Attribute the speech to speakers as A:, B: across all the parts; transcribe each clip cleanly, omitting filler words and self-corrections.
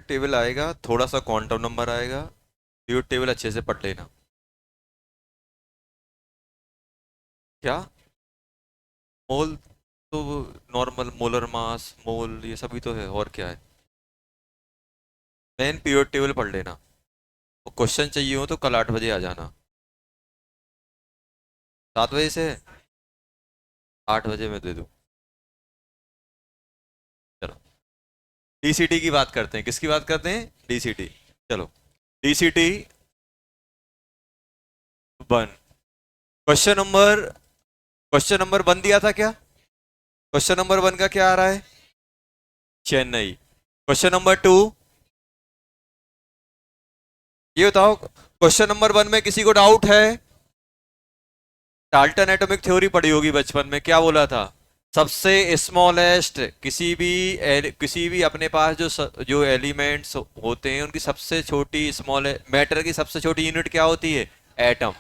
A: Period table आएगा, थोड़ा सा क्वांटम नंबर आएगा, पीरियड टेबल अच्छे से पढ़ लेना। क्या? मोल तो नॉर्मल मोलर मास मोल ये सभी तो है, और क्या है। मेन पीरियड टेबल पढ़ लेना। तो क्वेश्चन चाहिए हो तो कल 8 बजे आ जाना। 7 बजे से 8 बजे मैं दे दूँ। चलो, डीसीटी की बात करते हैं। किसकी बात करते हैं? डीसीटी। चलो, डीसीटी 1। क्वेश्चन नंबर 1 दिया था क्या? क्वेश्चन नंबर 1 का क्या आ रहा है? चेन्नई। क्वेश्चन नंबर 2, ये बताओ, क्वेश्चन नंबर 1 में किसी को डाउट है? डाल्टन एटॉमिक थ्योरी पढ़ी होगी बचपन में, क्या बोला था? सबसे स्मॉलेस्ट किसी भी अपने पास जो एलिमेंट्स होते हैं उनकी सबसे छोटी स्मॉल मैटर की सबसे छोटी यूनिट क्या होती है? एटम।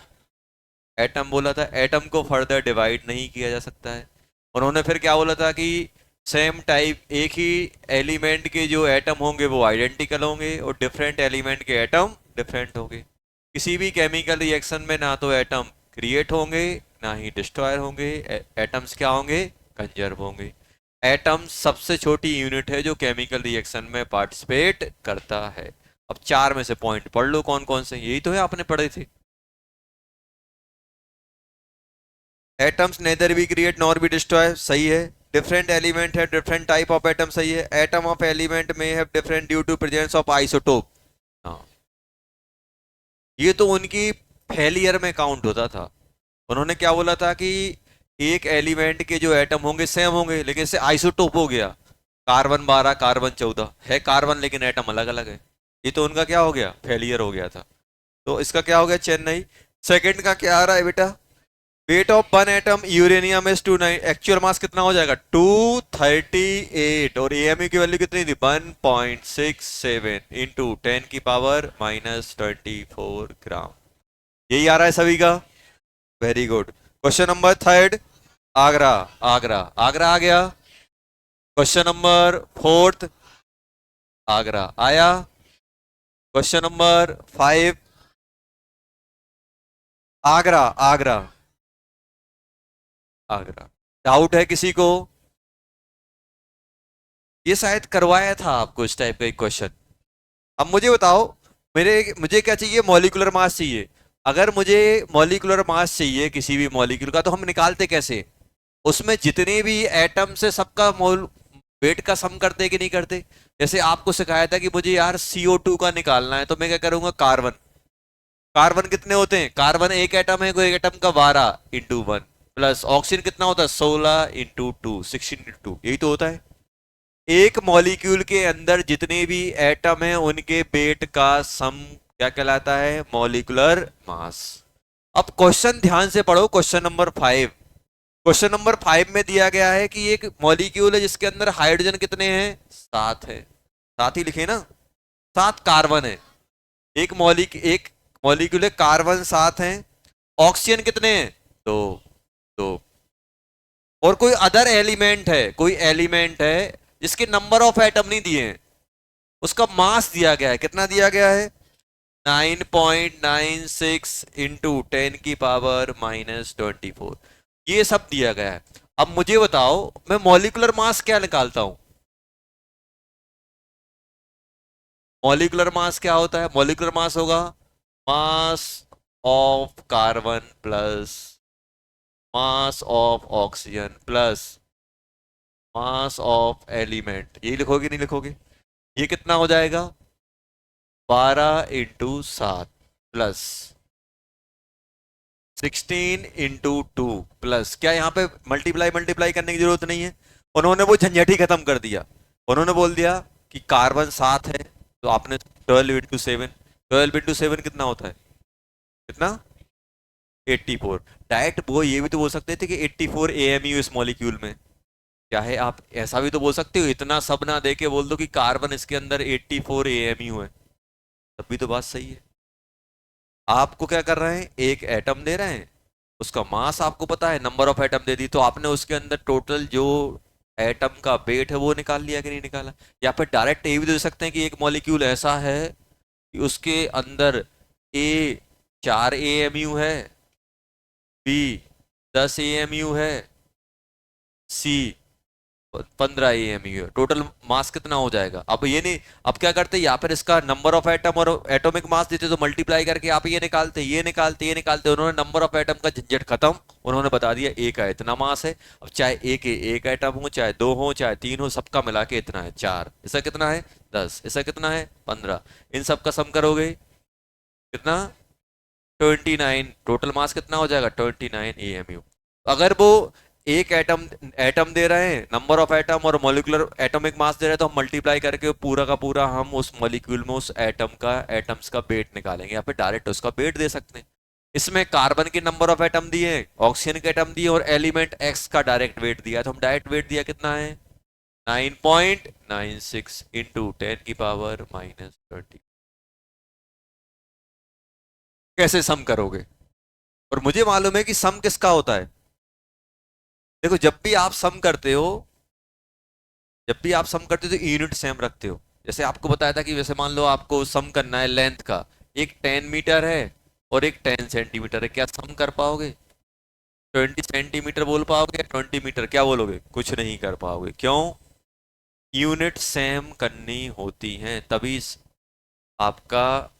A: एटम बोला था, एटम को फर्दर डिवाइड नहीं किया जा सकता है। उन्होंने फिर क्या बोला था कि सेम टाइप एक ही एलिमेंट के जो एटम होंगे वो आइडेंटिकल होंगे और डिफरेंट एलिमेंट के एटम डिफरेंट होंगे। किसी भी केमिकल रिएक्शन में ना तो एटम क्रिएट होंगे ना ही डिस्ट्रॉयर होंगे, एटम्स क्या होंगे? कंजर्व होंगे। एटम सबसे छोटी यूनिट है जो केमिकल रिएक्शन में पार्टिसिपेट करता है। अब 4 में से पॉइंट पढ़ लो कौन कौन से, यही तो है आपने पढ़े थे। Atoms neither be create nor be destroy, सही है। डिफरेंट एलिमेंट है डिफरेंट टाइप ऑफ एटम, सही है। एटम ऑफ एलिमेंट में have different due to presence of isotope. हाँ, ये तो उनकी फेलियर में काउंट होता था। उन्होंने क्या बोला था कि एक एलिमेंट के जो एटम होंगे सेम होंगे, लेकिन इससे आइसोटोप हो गया। कार्बन 12 कार्बन 14 है कार्बन, लेकिन एटम अलग अलग है। ये तो उनका क्या हो गया? फेलियर हो गया था। तो इसका क्या हो गया? चेन्नई। सेकंड का क्या आ रहा है बेटा? Weight of one atom uranium is 29, actual mass कितना हो जाएगा? 238, और एएमयू की वैल्यू कितनी थी? 1.67 इंटू 10⁻⁻24 ग्राम। यही आ रहा है सभी का? Very good. Question number 3, Agra. Agra Agra आ गया। क्वेश्चन नंबर 4, आगरा आया। Question number 5, Agra Agra Agra. Doubt है किसी को? ये शायद करवाया था आपको इस टाइप का एक क्वेश्चन। अब मुझे बताओ, मुझे क्या चाहिए? मॉलिक्यूलर मास चाहिए। अगर मुझे मॉलिक्यूलर मास चाहिए किसी भी मॉलिक्यूल का, तो हम निकालते कैसे? उसमें जितने भी एटम से सबका मोल वेट का सम करते कि नहीं करते? जैसे आपको सिखाया था कि मुझे यार CO2 का निकालना है, तो मैं क्या करूंगा? कार्बन। कार्बन कितने होते हैं? कार्बन एक एटम है, कोई एक एटम का 12 × 1, प्लस ऑक्सीजन कितना होता है? 16 × 2 16 × 2, यही तो होता है। एक मॉलिक्यूल के अंदर जितने भी एटम हैं उनके वेट का सम क्या कहलाता है? Molecular mass. अब क्वेश्चन ध्यान से पढ़ो, क्वेश्चन नंबर 5। क्वेश्चन नंबर 5 में दिया गया है कि एक मॉलिक्यूल है जिसके अंदर हाइड्रोजन कितने हैं? 7 है। 7 ही लिखे ना? 7 कार्बन है। एक मॉलिक्यूल है, कार्बन 7 है। ऑक्सीजन कितने हैं? 2। 2। और कोई अदर एलिमेंट है, कोई एलिमेंट है जिसके नंबर ऑफ एटम नहीं दिए हैं, उसका मास दिया गया है। कितना दिया गया है? 9.96 इंटू 10⁻⁻24। ये सब दिया गया है। अब मुझे बताओ, मैं मॉलिक्यूलर मास क्या निकालता हूं? मॉलिक्यूलर मास क्या होता है? मॉलिक्यूलर मास होगा mass of carbon plus mass of oxygen plus mass of element. यही लिखोगे नहीं लिखोगे? ये कितना हो जाएगा? 12 × 7 प्लस 16 × 2 प्लस, क्या यहाँ पे मल्टीप्लाई मल्टीप्लाई करने की जरूरत नहीं है? उन्होंने वो झंझट ही खत्म कर दिया। उन्होंने बोल दिया कि कार्बन 7 है, तो आपने 12 × 7, 12 × 7 कितना होता है? कितना? 84। डायरेक्ट वो ये भी तो बोल सकते थे कि 84 AMU इस मॉलिक्यूल में। क्या है, आप ऐसा भी तो बोल सकते हो, इतना सब ना दे के बोल दो कि कार्बन इसके अंदर 84 AMU है, तब भी तो बात सही है। आपको क्या कर रहे हैं? एक एटम दे रहे हैं, उसका मास आपको पता है, नंबर ऑफ एटम दे दी, तो आपने उसके अंदर टोटल जो एटम का वेट है वो निकाल लिया कि नहीं निकाला। या फिर डायरेक्ट ये भी दे सकते हैं कि एक मॉलिक्यूल ऐसा है कि उसके अंदर ए 4 AMU है, बी 10 AMU है, सी 15 AMU है। टोटल मास कितना हो जाएगा। अब ये नहीं, अब क्या करते यहाँ पर इसका नंबर ऑफ एटम और एटॉमिक मास देते तो मल्टीप्लाई करके आप ये निकालते उन्होंने नंबर ऑफ एटम का झंझट खत्म। उन्होंने बता दिया ए का इतना मास है। अब चाहे एक एटम हो, चाहे 2 हो, चाहे 3 हो, सबका मिला के इतना है 4। इसका कितना है 10, इसका कितना है 15। इन सब का सम करोगे कितना 29। टोटल मास कितना हो जाएगा 29 AMU। अगर वो एक एटम एटम दे रहे हैं, नंबर ऑफ एटम और मॉलिक्यूलर एटॉमिक मास दे रहे हैं, तो हम मल्टीप्लाई करके पूरा का पूरा हम उस मॉलिक्यूल में उस एटम का एटम्स का वेट निकालेंगे, या फिर डायरेक्ट उसका वेट दे सकते हैं। इसमें कार्बन के नंबर ऑफ एटम दिए, ऑक्सीजन के एटम दिए और एलिमेंट एक्स का डायरेक्ट वेट दिया, तो हम डायरेक्ट वेट दिया कितना है 9.96 इंटू 10⁻⁻20। कैसे सम करोगे। और मुझे मालूम है कि सम किसका होता है। देखो जब भी आप सम करते हो तो यूनिट सेम रखते हो। जैसे आपको बताया था कि वैसे मान लो आपको सम करना है लेंथ का, एक 10 मीटर है और एक 10 सेंटीमीटर है, क्या सम कर पाओगे 20 सेंटीमीटर बोल पाओगे, 20 मीटर क्या बोलोगे, कुछ नहीं कर पाओगे। क्यों, यूनिट सेम करनी होती हैं, तभी आपका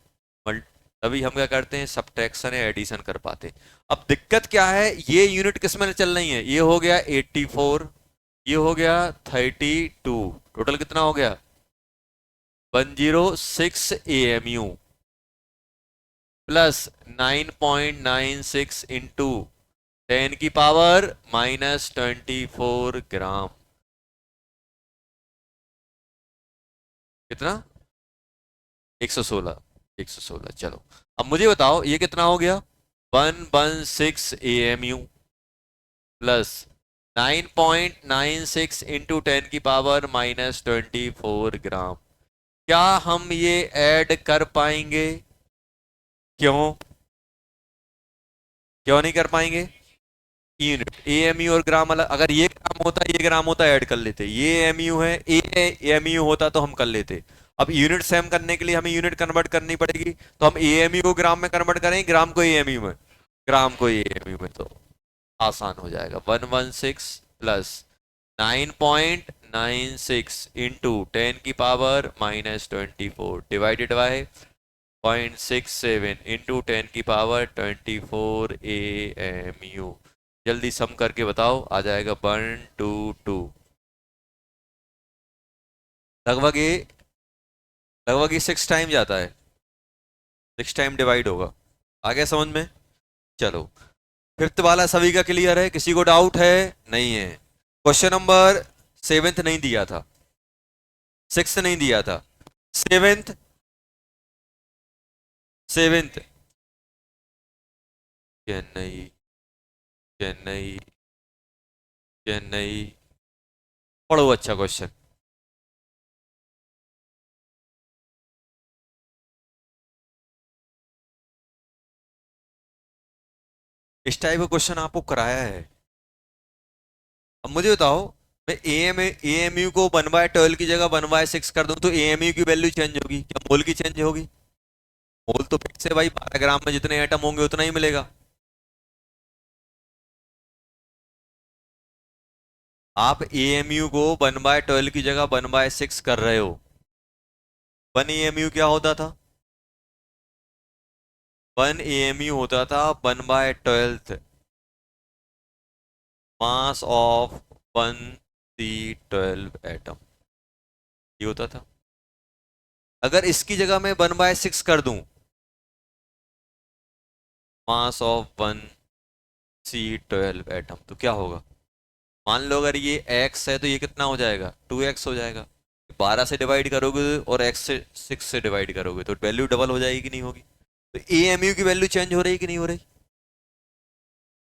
A: मल्ट तभी हम क्या करते हैं सब्ट्रैक्शन या एडिशन कर पाते हैं। अब दिक्कत क्या है, ये यूनिट किस में चल रही है, ये हो गया 84, ये हो गया 32, टोटल कितना हो गया 106 AMU प्लस 9.96 इंटू 10⁻⁻24 ग्राम। कितना 116, 116। चलो अब मुझे बताओ ये कितना हो गया 116 AMU प्लस 9.96 इंटू 10⁻⁻24 ग्राम। क्या हम ये ऐड कर पाएंगे। क्यों, क्यों नहीं कर पाएंगे। यूनिट AMU और ग्राम अलग, अगर ये ग्राम होता ऐड कर लेते, ये AMU है AMU होता तो हम कर लेते। अब यूनिट सेम करने के लिए हमें यूनिट कन्वर्ट करनी पड़ेगी, तो हम AMU को ग्राम में कन्वर्ट करेंगे, ग्राम को AMU में, ग्राम को AMU में, तो आसान हो जाएगा 116 plus 9.96 into 10⁻⁻24 divided by 0.67 into 10⁻⁻24 AMU। जल्दी सम करके बताओ, आ जाएगा 122। लगभग ये लगभग ये 6 टाइम जाता है, 6 टाइम डिवाइड होगा। आ गया समझ में। चलो फिफ्थ वाला सभी का क्लियर है, किसी को डाउट है, नहीं है। क्वेश्चन नंबर 7th नहीं दिया था, 6th नहीं दिया था, 7th, 7th चेन्नई, चेन्नई, चेन्नई। पढ़ो अच्छा क्वेश्चन। इस टाइप का क्वेश्चन आपको कराया है। अब मुझे बताओ, मैं AMU को 1/12 की जगह 1/6 कर दूं तो AMU की वैल्यू चेंज होगी क्या, मोल की चेंज होगी। मोल तो फिक्स है भाई, 12 ग्राम में जितने एटम होंगे उतना ही मिलेगा। आप AMU को 1/12 की जगह 1/6 कर रहे हो। 1 AMU क्या होता था, 1 AMU होता था 1/12 मास ऑफ 1C12 एटम, ये होता था। अगर इसकी जगह मैं 1/6 कर दूं, मास ऑफ 1C12 एटम, तो क्या होगा। मान लो अगर ये x है तो ये कितना हो जाएगा 2x हो जाएगा। 12 से डिवाइड करोगे और x से 6 से डिवाइड करोगे तो वैल्यू डबल हो जाएगी कि नहीं होगी। तो AMU की वैल्यू चेंज हो रही कि नहीं हो रही।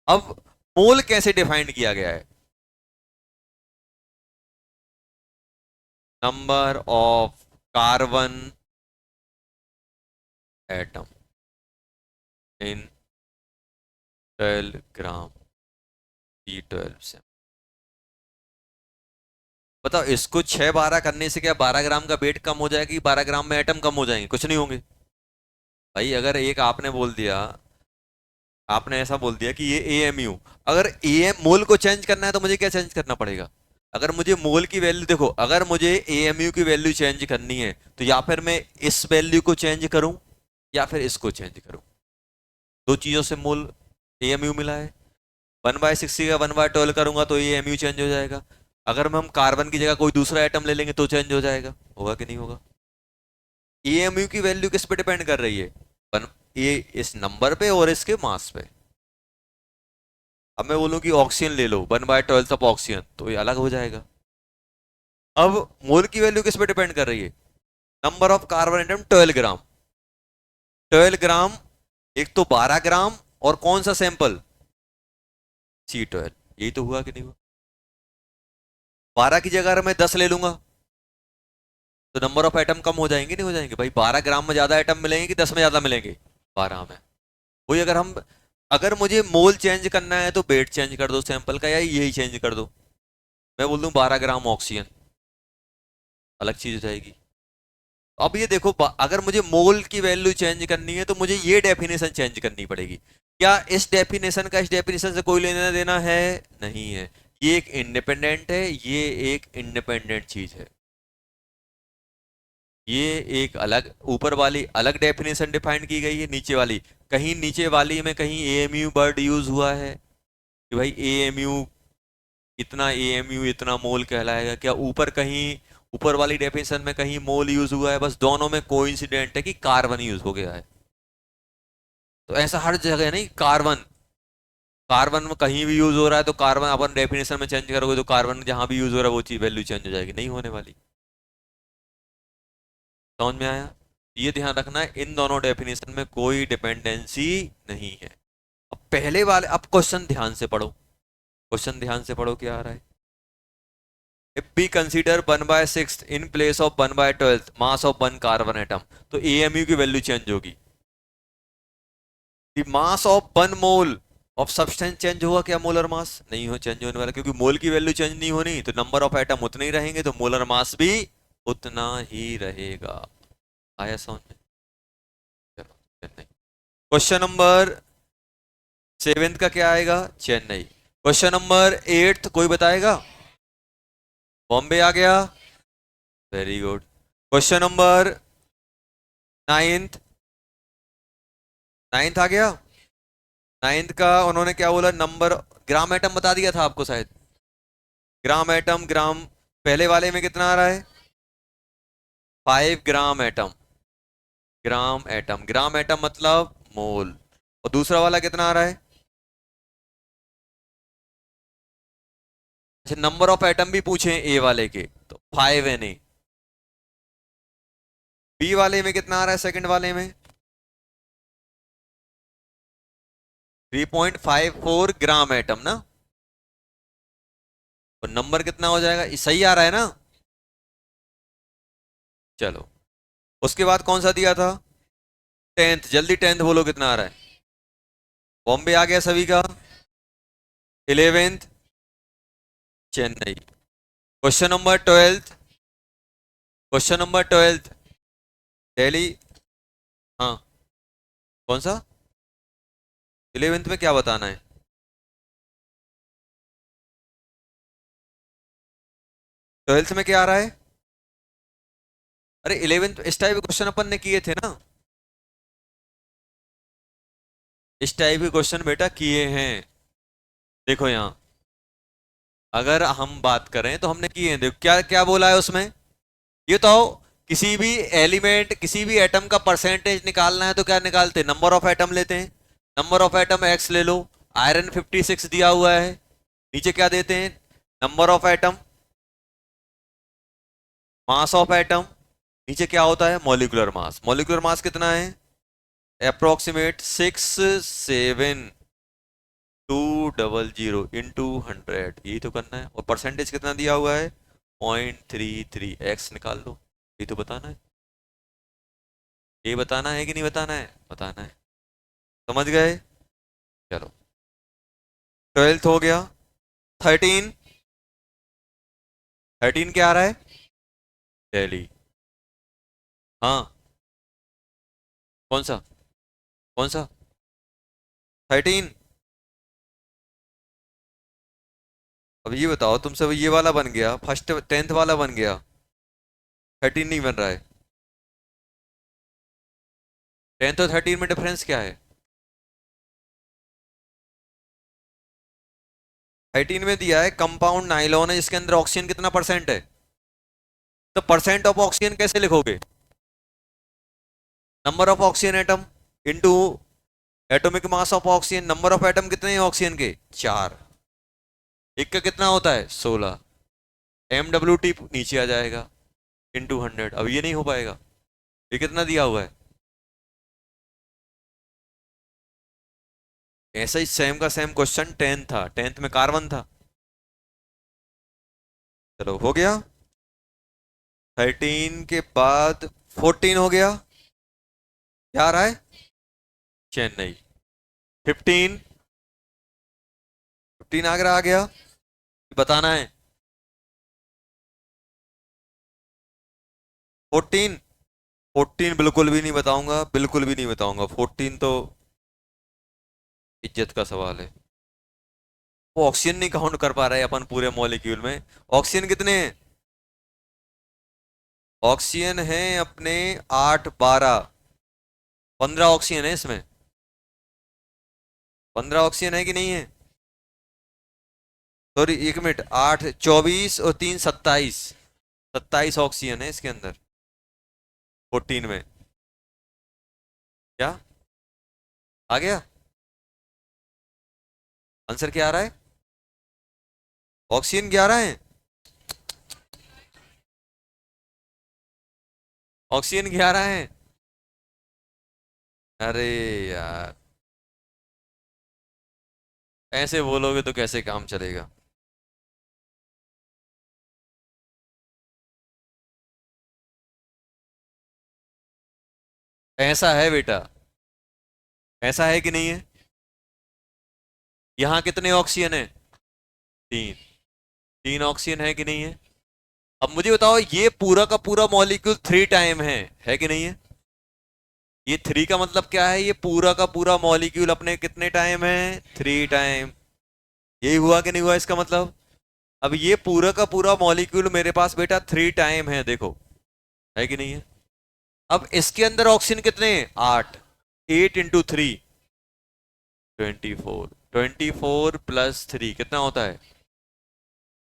A: अब मोल कैसे डिफाइंड किया गया है, number of carbon atom in 12 gram C12 से। बताओ, इसको 6-12 करने से क्या 12 ग्राम का वेट कम हो जाएगा कि 12 ग्राम में एटम कम हो जाएंगे? कुछ नहीं होंगे भाई। अगर एक आपने बोल दिया, आपने ऐसा बोल दिया कि ये एएमयू, अगर एएम मोल को चेंज करना है तो मुझे क्या चेंज करना पड़ेगा? अगर मुझे मोल की वैल्यू, देखो अगर मुझे एएमयू की वैल्यू चेंज करनी है तो या फिर मैं इस वैल्यू को चेंज करूं या फिर इसको चेंज करूं। दो चीजों से मोल एएमयू मिला है। 1/60 का 1/12 करूंगा तो एएमयू चेंज हो जाएगा। अगर हम कार्बन की जगह कोई दूसरा आइटम ले लेंगे तो चेंज हो जाएगा। होगा कि नहीं होगा? एएमयू की वैल्यू किस पे डिपेंड कर रही है? ये इस नंबर पे और इसके मास पे। अब मैं बोलूं कि ऑक्सीजन ले लो, 1/12 ऑफ ऑक्सीजन, तो ये अलग हो जाएगा। अब मोल की वैल्यू किस पे डिपेंड कर रही है? नंबर ऑफ कार्बन एटम 12 ग्राम। 12 ग्राम, एक तो 12 ग्राम, और कौन सा सैंपल? C12। यही तो हुआ कि नहीं हुआ? 12 की जगह अगर मैं 10 ले लूंगा तो नंबर ऑफ एटम कम हो जाएंगे नहीं हो जाएंगे भाई? 12 ग्राम में ज्यादा एटम मिलेंगे कि 10 में ज्यादा मिलेंगे? 12 में। वही अगर हम, अगर मुझे मोल चेंज करना है तो वेट चेंज कर दो सैंपल का, या यही चेंज कर दो। मैं बोल दूं 12 ग्राम ऑक्सीजन, अलग चीज हो जाएगी। अब ये देखो, अगर मुझे मोल की वैल्यू चेंज करनी है तो मुझे ये डेफिनेशन चेंज करनी पड़ेगी। क्या इस डेफिनेशन का इस डेफिनेशन से कोई लेना देना है? नहीं है। ये एक इंडिपेंडेंट है, ये एक इंडिपेंडेंट चीज है। ये एक अलग, ऊपर वाली अलग डेफिनेशन डिफाइन की गई है, नीचे वाली, कहीं नीचे वाली में कहीं एएमयू वर्ड यूज हुआ है कि भाई एएमयू इतना, एएमयू इतना मोल कहलाएगा? क्या ऊपर कहीं, ऊपर वाली डेफिनेशन में कहीं मोल यूज हुआ है? बस दोनों में कोइंसिडेंट है कि कार्बन यूज हो गया है। तो ऐसा हर जगह नहीं, कार्बन, कार्बन में कहीं भी यूज हो रहा है तो कार्बन अपन डेफिनेशन में चेंज करोगे तो कार्बन जहां भी यूज हो रहा है वो चीज वैल्यू चेंज हो जाएगी? नहीं होने वाली। समझ में आया? ये ध्यान रखना है, इन दोनों डेफिनेशन में कोई डिपेंडेंसी नहीं है। अब पहले वाले, अब क्वेश्चन ध्यान से पढ़ो, क्वेश्चन ध्यान से पढ़ो क्या आ रहा है। If we consider 1/6 in place of 1/12 mass of one carbon atom, तो AMU की वैल्यू चेंज होगी। The mass of 1 mole of substance change हुआ क्या? मोलर मास नहीं हो चेंज होने वाला, क्योंकि मोल की वैल्यू चेंज नहीं होनी तो नंबर ऑफ एटम उतने ही रहेंगे, तो मोलर मास भी उतना ही रहेगा। आया समझ में? चलो चेन्नई। क्वेश्चन नंबर 7 का क्या आएगा? चेन्नई। क्वेश्चन नंबर 8 कोई बताएगा? बॉम्बे आ गया, वेरी गुड। क्वेश्चन नंबर 9, 9 आ गया। 9 का उन्होंने क्या बोला? नंबर, ग्राम एटम बता दिया था आपको शायद। ग्राम एटम, ग्राम, पहले वाले में कितना आ रहा है? 5 gram atom. Gram atom, gram atom मतलब मोल। और दूसरा वाला कितना आ रहा है? अच्छा, नंबर ऑफ एटम भी पूछे ए वाले के तो 5 है नहीं। बी वाले में कितना आ रहा है? सेकंड वाले में 3.54 ग्राम एटम ना। और नंबर कितना हो जाएगा? ये सही आ रहा है ना? चलो, उसके बाद कौन सा दिया था? 10th, जल्दी 10th बोलो कितना आ रहा है? बॉम्बे आ गया सभी का। 11th Chennai. Question number 12th, question number 12th Delhi. हाँ, कौन सा? 11th में क्या बताना है? 12th में क्या आ रहा है? अरे 11th इस टाइप के क्वेश्चन अपन ने किए थे ना, इस टाइप के क्वेश्चन बेटा किए हैं। देखो यहां, अगर हम बात करें तो हमने किए हैं। देखो क्या क्या बोला है उसमें, ये तो किसी भी एलिमेंट, किसी भी एटम का परसेंटेज निकालना है तो क्या निकालते हैं? नंबर ऑफ एटम लेते हैं। नंबर ऑफ एटम एक्स ले लो, आयरन 56 दिया हुआ है, नीचे क्या देते हैं? Number of atom, mass of atom, नीचे क्या होता है? Molecular mass. मॉलिक्यूलर मास कितना है? अप्रोक्सीमेट 67200 इंटू 100, यही तो करना है। और परसेंटेज कितना दिया हुआ है? 0.33। एक्स निकाल लो, यही तो बताना है। ये बताना है कि नहीं बताना है? बताना है। समझ गए? चलो, 12th हो गया। 13, 13 क्या आ रहा है? दिल्ली। हाँ, कौन सा? कौन सा? 13। अब ये बताओ तुमसे, ये वाला बन गया, फर्स्ट 10th वाला बन गया, 13 नहीं बन रहा है। 10th और 13 में डिफरेंस क्या है? 13 में दिया है कंपाउंड नाइलॉन है जिसके अंदर ऑक्सीजन कितना परसेंट है। तो परसेंट ऑफ ऑक्सीजन कैसे लिखोगे? Number of oxygen atom into atomic mass of oxygen. Number of atom कितने हैं ऑक्सीजन के? 4। एक का कितना होता है? 16। MWT नीचे आ जाएगा इनटू 100। अब ये नहीं हो पाएगा, ये कितना दिया हुआ है? ऐसा ही सेम का सेम क्वेश्चन 10 था, 10th में कार्बन था। चलो हो गया। 13 के बाद 14 हो गया, क्या आ रहा है? चेन्नई। 15, 15 आगरा आ गया, बताना है। 14, 14 बिल्कुल भी नहीं बताऊंगा, बिल्कुल भी नहीं बताऊंगा। 14 तो इज्जत का सवाल है। वो ऑक्सीजन नहीं काउंट कर पा रहे अपन पूरे मॉलिक्यूल में। ऑक्सीजन कितने हैं? ऑक्सीजन है अपने 8, 12, 15 ऑक्सीजन है इसमें। 15 ऑक्सीजन है कि नहीं है? सॉरी, 1 मिनट, 8, 24 और 3, 27। 27 ऑक्सीजन है इसके अंदर 14 में। क्या आ गया? आंसर क्या आ रहा है? ऑक्सीजन 11 है। ऑक्सीजन 11 है। अरे यार, ऐसे बोलोगे तो कैसे काम चलेगा? ऐसा है बेटा, ऐसा है कि नहीं है? यहां कितने ऑक्सीजन है? 3। 3 ऑक्सीजन है कि नहीं है? अब मुझे बताओ, ये पूरा का पूरा मॉलिक्यूल 3 टाइम है कि नहीं है? ये 3 का मतलब क्या है? ये पूरा का पूरा मॉलिक्यूल अपने कितने टाइम है? 3 टाइम। यही हुआ कि नहीं हुआ इसका मतलब? अब ये पूरा का पूरा मॉलिक्यूल मेरे पास बेटा 3 टाइम है, देखो, है कि नहीं है? अब इसके अंदर ऑक्सीजन कितने हैं? 8। 8 × 3, 24। 24 + 3 कितना होता है?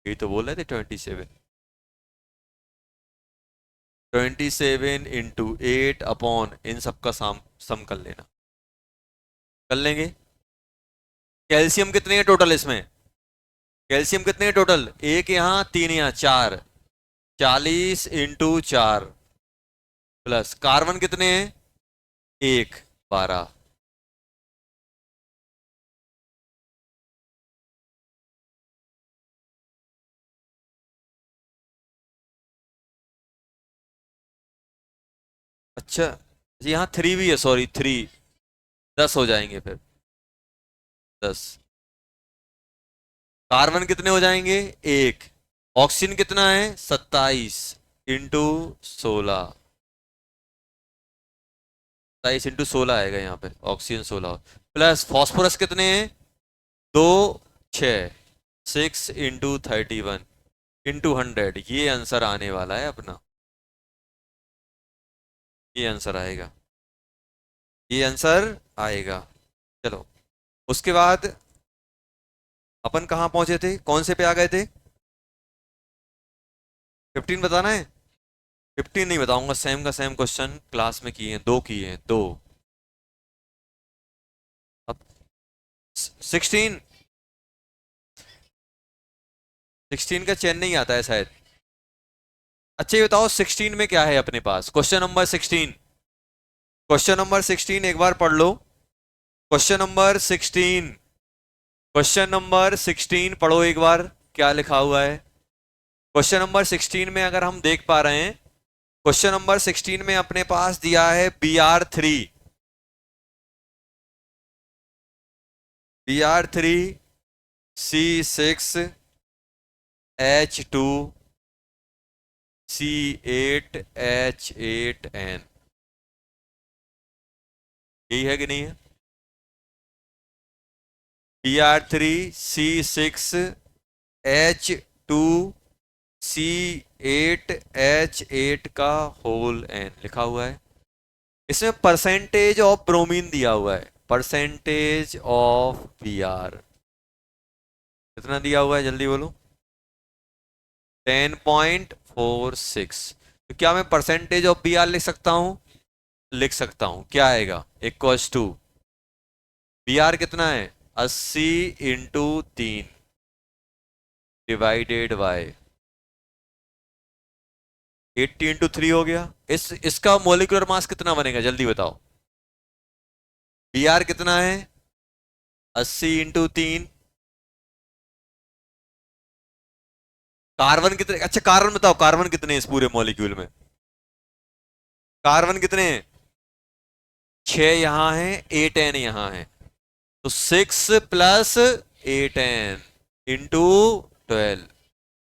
A: ये तो बोल रहे थे 27। 27 × 8 अपॉन इन सबका सम कर लेना। कर लेंगे। कैल्शियम कितने हैं टोटल इसमें? कैल्शियम कितने हैं टोटल? एक यहाँ, 3 यहाँ, 4। 40 × 4 प्लस कार्बन कितने हैं? 1, 12। अच्छा, यहाँ 3 भी है, सॉरी 3। 10 हो जाएंगे फिर। 10। कार्बन कितने हो जाएंगे? 1। ऑक्सीजन कितना है? 27 × 16। 27 × 16 आएगा यहाँ पे, ऑक्सीजन 16 प्लस फॉस्फोरस कितने हैं? 2, 6। 6 × 31 × 100, ये आंसर आने वाला है अपना। ये आंसर आएगा, ये आंसर आएगा। चलो, उसके बाद अपन कहाँ पहुंचे थे, कौन से पे आ गए थे? 15 बताना है? 15 नहीं बताऊंगा, सेम का सेम क्वेश्चन क्लास में किए हैं, 2 किए हैं, 2। अब 16, 16 का चेन नहीं आता है शायद। अच्छा ये बताओ 16 में क्या है अपने पास? क्वेश्चन नंबर 16, क्वेश्चन नंबर 16 एक बार पढ़ लो। क्वेश्चन नंबर 16, क्वेश्चन नंबर 16 पढ़ो एक बार, क्या लिखा हुआ है? क्वेश्चन नंबर 16 में अगर हम देख पा रहे हैं, क्वेश्चन नंबर 16 में अपने पास दिया है Br3। Br3 C6H2 C8H8N, यही है कि नहीं है? Br3C6H2C8H8 का होल n लिखा हुआ है। इसमें परसेंटेज ऑफ ब्रोमीन दिया हुआ है, परसेंटेज ऑफ Br कितना दिया हुआ है, जल्दी बोलो। 10.46। तो क्या मैं परसेंटेज ऑफ Br लिख सकता हूं? लिख सकता हूं। क्या आएगा? इक्वल्स टू Br कितना है? 80 इंटू 3 डिवाइडेड बाय 80 इंटू 3 हो गया। इसका मोलिकुलर मास कितना बनेगा, जल्दी बताओ। Br कितना है? 80 इंटू 3। कार्बन कितने? अच्छा कार्बन बताओ, कार्बन कितने इस पूरे मॉलिक्यूल में? कार्बन कितने हैं? 6 यहां है, 8n यहां है, तो 6 प्लस 8n इंटू 12।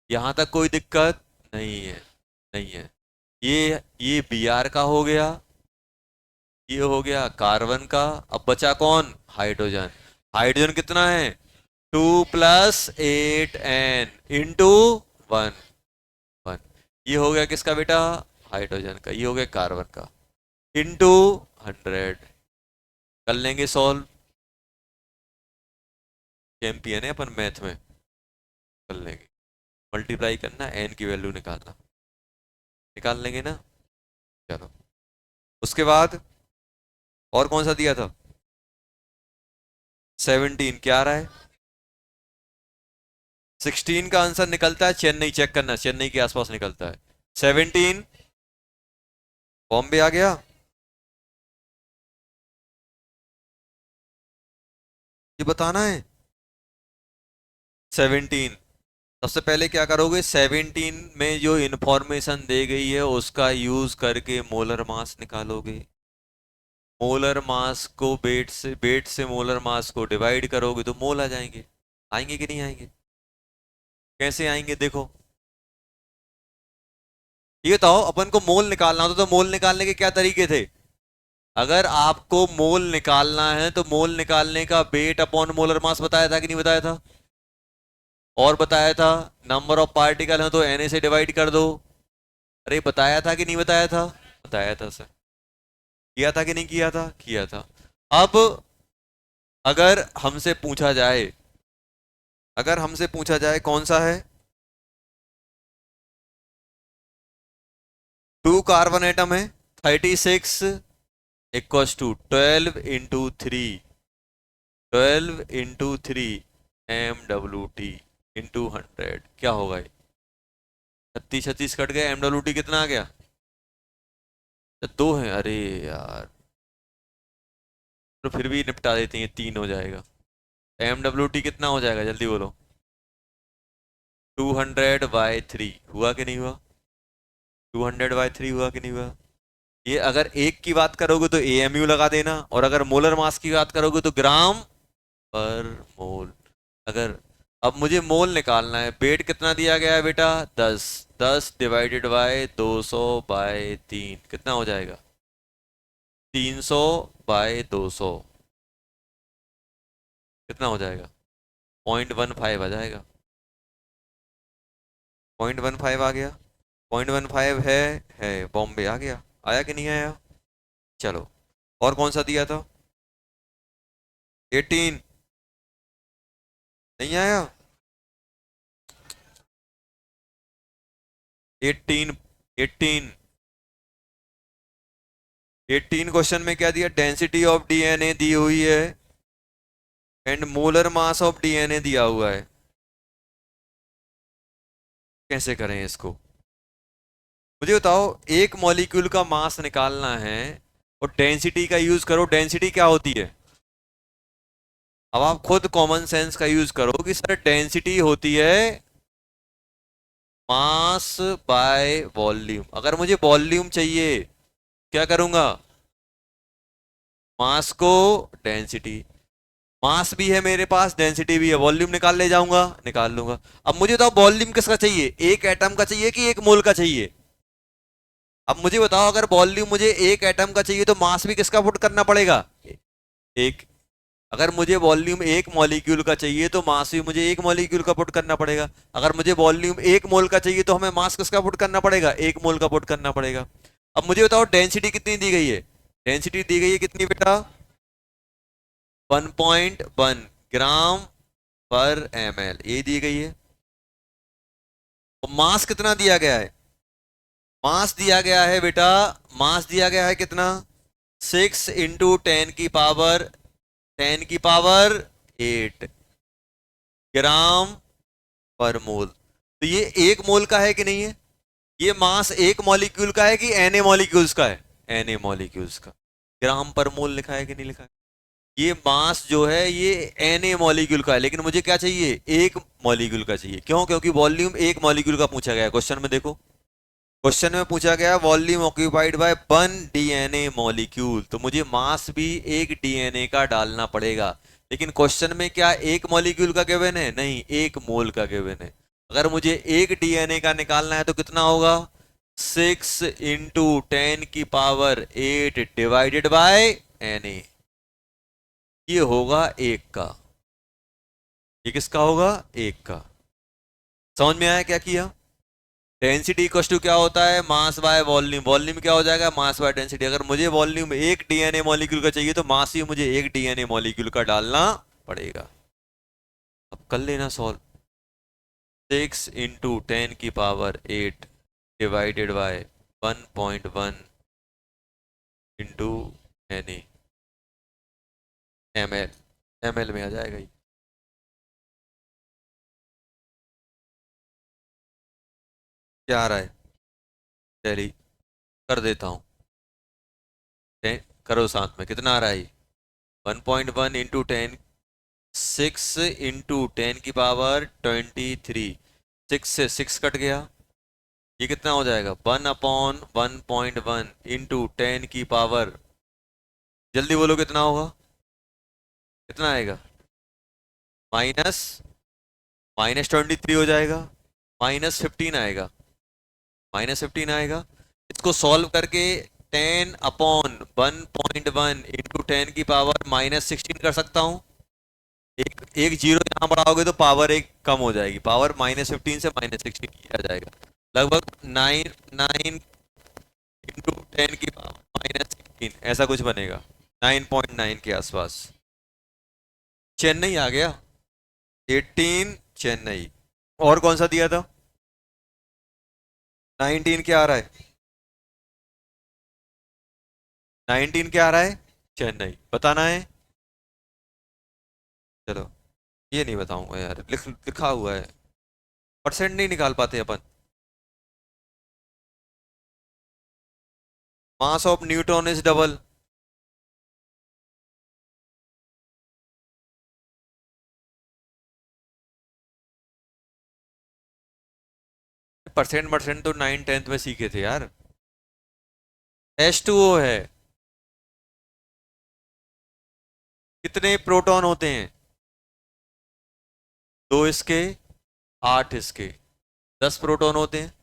A: यहां तक कोई दिक्कत नहीं है? नहीं है। ये Br का हो गया, ये हो गया कार्बन का। अब बचा कौन? हाइड्रोजन। हाइड्रोजन कितना है? 2 प्लस 8n इंटू 1 1। ये हो गया किसका बेटा? हाइड्रोजन का। ये हो गया कार्बन का, इंटू 100। कर लेंगे सॉल्व। चैंपियन है अपन मैथ में, कर लेंगे। मल्टीप्लाई करना, एन की वैल्यू निकालना, निकाल लेंगे ना। चलो, उसके बाद और कौन सा दिया था? 17 क्या आ रहा है? 16 का आंसर निकलता है चेन्नई, चेक करना, चेन्नई के आसपास निकलता है। 17 बॉम्बे आ गया। ये बताना है। 17 सबसे पहले क्या करोगे? 17 में जो इंफॉर्मेशन दे गई है उसका यूज करके मोलर मास निकालोगे। मोलर मास को वेट से मोलर मास को डिवाइड करोगे तो मोल आ जाएंगे। आएंगे कि नहीं आएंगे? कैसे आएंगे देखो। ये बताओ, अपन को मोल निकालना होता तो मोल निकालने के क्या तरीके थे? अगर आपको मोल निकालना है तो मोल निकालने का वेट अपॉन मोलर मास बताया था कि नहीं बताया था? और बताया था नंबर ऑफ पार्टिकल है तो Na से डिवाइड कर दो। अरे बताया था कि नहीं बताया था? बताया था सर। किया था कि नहीं किया था? किया था। अब अगर हमसे पूछा जाए, अगर हमसे पूछा जाए कौन सा है? 2 कार्बन एटम है, 36 equals to 12 into 3, 12 into 3 MWT into 100। क्या होगा ये? 36 36 कट गए, MWT कितना आ गया? तो 2 है। अरे यार, तो फिर भी निपटा देते हैं, 3 हो जाएगा। MWT कितना हो जाएगा, जल्दी बोलो। 200/3 हुआ कि नहीं हुआ? 200/3 हुआ कि नहीं हुआ? ये अगर एक की बात करोगे तो AMU लगा देना, और अगर मोलर मास की बात करोगे तो ग्राम पर मोल। अगर अब मुझे मोल निकालना है, वेट कितना दिया गया है बेटा? 10। 10 डिवाइडेड बाय 200/3 कितना हो जाएगा? 300/200 कितना हो जाएगा? 0.15 आ जाएगा। 0.15 आ गया। 0.15 है, बॉम्बे आ गया। आया कि नहीं आया? चलो, और कौन सा दिया था? 18 नहीं आया? 18 18 18 क्वेश्चन में क्या दिया? डेंसिटी ऑफ DNA दी हुई है and molar mass of DNA दिया हुआ है। कैसे करें इसको, मुझे बताओ। एक मॉलिक्यूल का मास निकालना है और डेंसिटी का यूज करो। डेंसिटी क्या होती है? अब आप खुद कॉमन सेंस का यूज करो कि सर डेंसिटी होती है मास बाय वॉल्यूम। अगर मुझे वॉल्यूम चाहिए, क्या करूंगा? मास को डेंसिटी, मास भी है मेरे पास, डेंसिटी भी है, वॉल्यूम निकाल ले जाऊंगा, निकाल लूंगा। अब मुझे तो वॉल्यूम किसका चाहिए? एक एटम का चाहिए कि एक मोल का चाहिए? अब मुझे बताओ, अगर वॉल्यूम मुझे एक एटम का चाहिए तो मास भी किसका पुट करना पड़ेगा? एक। अगर मुझे वॉल्यूम एक मॉलिक्यूल का चाहिए तो मास भी मुझे एक मॉलिक्यूल का पुट करना पड़ेगा। अगर मुझे वॉल्यूम एक मोल का चाहिए तो हमें मास किसका पुट करना पड़ेगा? एक मोल का पुट करना पड़ेगा। अब मुझे बताओ डेंसिटी कितनी दी गई है? डेंसिटी दी गई है कितनी बेटा? 1.1 ग्राम पर ml, ये दी गई है। और मास कितना दिया गया है? मास दिया गया है बेटा, मास दिया गया है कितना? 6 × 10⁻⁸ ग्राम पर मोल। तो ये एक मोल का है कि नहीं है? ये मास एक मॉलिक्यूल का है कि एन ए मॉलिक्यूल्स का है? एन ए मॉलिक्यूल्स का। ग्राम पर मोल लिखा है कि नहीं लिखा है? ये मास जो है ये एन ए मॉलिक्यूल का है, लेकिन मुझे क्या चाहिए? एक मॉलिक्यूल का चाहिए। क्यों? क्योंकि वॉल्यूम एक मॉलिक्यूल का पूछा गया है क्वेश्चन में। देखो क्वेश्चन में पूछा गया volume occupied by 1 DNA molecule, तो मुझे मास भी एक डीएनए का डालना पड़ेगा। लेकिन क्वेश्चन में क्या एक मॉलिक्यूल का गिवन है? नहीं, एक मोल का गिवन है। अगर मुझे एक डीएनए का निकालना है तो कितना होगा? 6 × 10⁸ डिवाइडेड बाय एन ए। ये होगा एक का। ये किसका होगा? एक का। समझ में आया क्या किया? डेंसिटी इक्वल टू क्या होता है? मास बाय वॉल्यूम। वॉल्यूम क्या हो जाएगा? Mass by density. अगर मुझे वॉल्यूम एक डीएनए मॉलिक्यूल का चाहिए तो मास ही मुझे एक डीएनए मॉलिक्यूल का डालना पड़ेगा। अब कर लेना solve. 6 × 10⁸ divided by 1.1 into N A M L में आ जाएगा ये। क्या आ रहा है? चलिए कर देता हूँ। करो साथ में, कितना आ रहा है? 1.1 इंटू 10, 6 × 10⁻23। 6 से 6 कट गया। ये कितना हो जाएगा? 1/1.1 इंटू 10⁻, जल्दी बोलो कितना होगा? कितना आएगा? माइनस -23 हो जाएगा। -15 आएगा। -15 आएगा। इसको सॉल्व करके 10/1.1 इंटू 10⁻−16 कर सकता हूँ। एक एक जीरो यहाँ बढ़ाओगे तो पावर एक कम हो जाएगी। पावर -15 से -16 किया जाएगा। लगभग 9 इंटू 10⁻−16 ऐसा कुछ बनेगा। 9.9 के आसपास। चेन्नई आ गया। 18 चेन्नई। और कौन सा दिया था? 19 क्या आ रहा है? 19 क्या आ रहा है? चेन्नई बताना है। चलो ये नहीं बताऊंगा यार, लिखा हुआ है। परसेंट नहीं निकाल पाते अपन। Mass of neutron is double. Percent percent तो 9th 10th में सीखे थे यार। H2O है। कितने प्रोटॉन होते हैं? 2 इसके, 8 इसके, 10 प्रोटॉन होते हैं।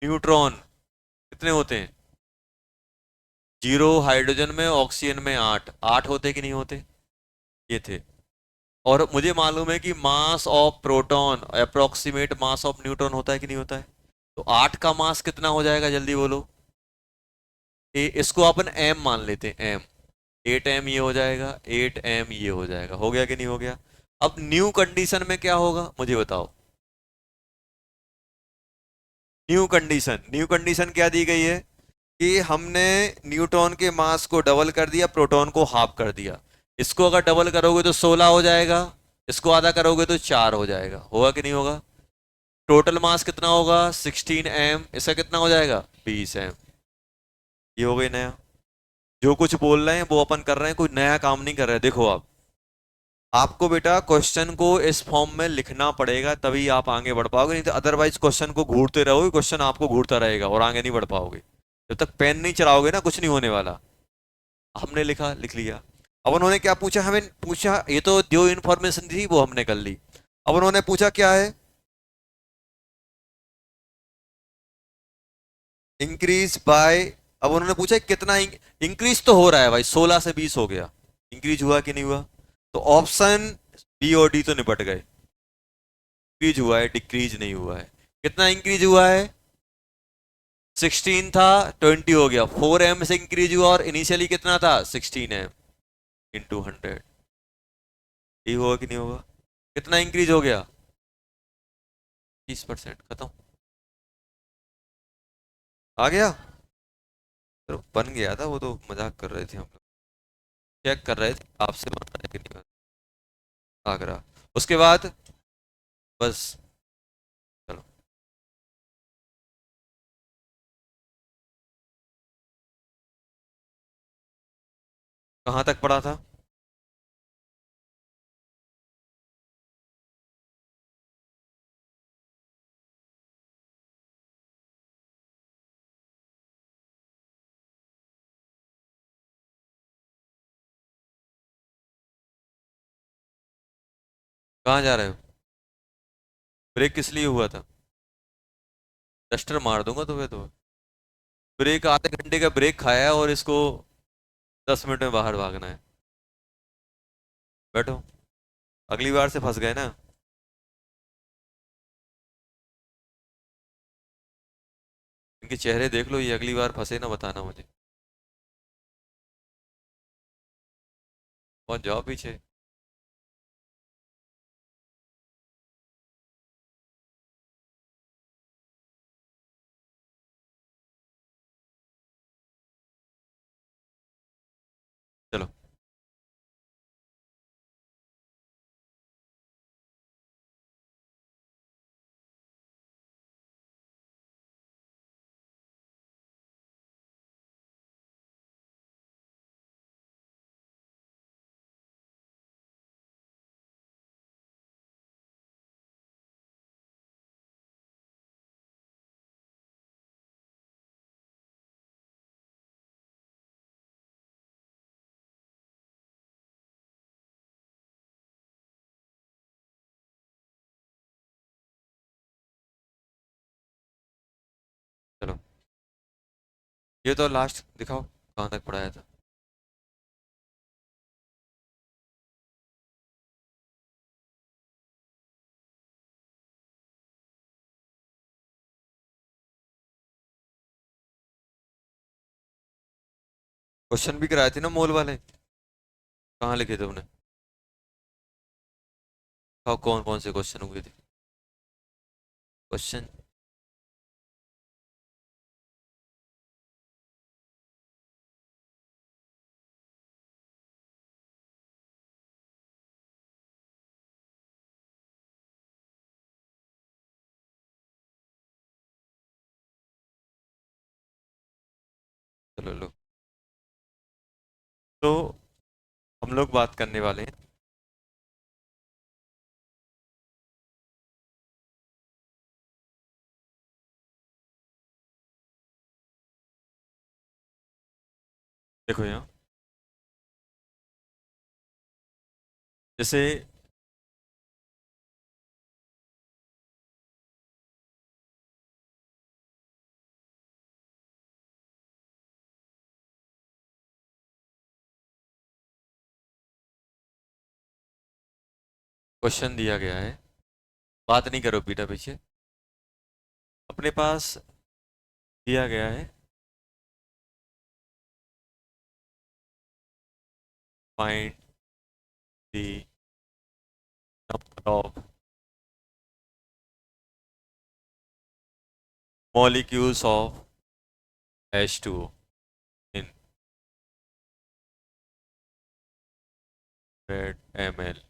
A: न्यूट्रॉन कितने होते हैं? 0 हाइड्रोजन में, ऑक्सीजन में 8। 8 होते कि नहीं होते? ये थे। और मुझे मालूम है कि mass of proton approximate mass of neutron होता है कि नहीं होता है? तो 8 का मास कितना हो जाएगा? जल्दी बोलो। इसको अपन m मान लेते हैं। m 8m ये हो जाएगा, 8m ये हो जाएगा। हो गया कि नहीं हो गया? अब न्यू कंडीशन में क्या होगा मुझे बताओ। न्यू कंडीशन क्या दी गई है? कि हमने न्यूट्रॉन के मास को डबल कर दिया, प्रोटॉन को हाफ कर दिया। इसको अगर डबल करोगे तो 16 हो जाएगा, इसको आधा करोगे तो 4 हो जाएगा। होगा कि नहीं होगा? टोटल मास कितना होगा? 16m। इसका कितना हो जाएगा? 20m। ये हो गई नया। जो कुछ बोल रहे हैं वो अपन कर रहे हैं, कोई नया काम नहीं कर रहे। देखो आप, आपको बेटा क्वेश्चन को इस फॉर्म में लिखना पड़ेगा, तभी आप आगे बढ़ पाओगे। नहीं तो अदरवाइज क्वेश्चन को घूरते रहोगे, क्वेश्चन आपको घूरता रहेगा और आगे नहीं बढ़ पाओगे। जब तक पेन नहीं चलाओगे ना, कुछ नहीं होने वाला। हमने लिखा, लिख लिया। अब उन्होंने क्या पूछा? हमें पूछा, ये तो जो इन्फॉर्मेशन थी वो हमने कर ली। अब उन्होंने पूछा क्या है? इंक्रीज बाय, अब उन्होंने पूछा कितना इंक्रीज तो हो रहा है भाई, 16 से 20 हो गया, इंक्रीज हुआ कि नहीं हुआ? तो ऑप्शन बी और डी तो निपट गए, इंक्रीज हुआ है, डिक्रीज नहीं हुआ है। कितना इंक्रीज हुआ है? 16 था, 20 हो गया, 4 एम से इंक्रीज हुआ, और इनिशियली कितना था? 16 एम इंटू 100। ये होगा कि नहीं होगा? कितना इंक्रीज हो गया? 30%, खत्म। आ गया? तो बन गया था, वो तो मजाक कर रहे थे हम लोग, चेक कर रहे थे आपसे बन रहा है कि नहीं बन रहा। आगरा। उसके बाद बस, चलो। कहाँ तक पढ़ा था? कहाँ जा रहे हो? ब्रेक किस लिए हुआ था? डस्टर मार दूंगा तुम्हें तो। ब्रेक, आधे घंटे का ब्रेक खाया है और इसको 10 मिनट में बाहर भागना है। बैठो। अगली बार से फंस गए ना। इनके चेहरे देख लो, ये अगली बार फंसे ना, बताना मुझे। पहुंच जाओ पीछे। चलो। चलो, ये तो लास्ट दिखाओ, कहाँ तक पढ़ाया था। क्वेश्चन भी कराए थे ना मोल वाले, कहाँ लिखे थे उन्हें? हाँ, कौन कौन से क्वेश्चन हुए थे? क्वेश्चन। चलो लो। तो हम लोग बात करने वाले हैं, देखो यहाँ, जैसे क्वेश्चन दिया गया है, बात नहीं करो पीठा पीछे, अपने पास दिया गया है, find the number of molecules of H2O in 100 ml।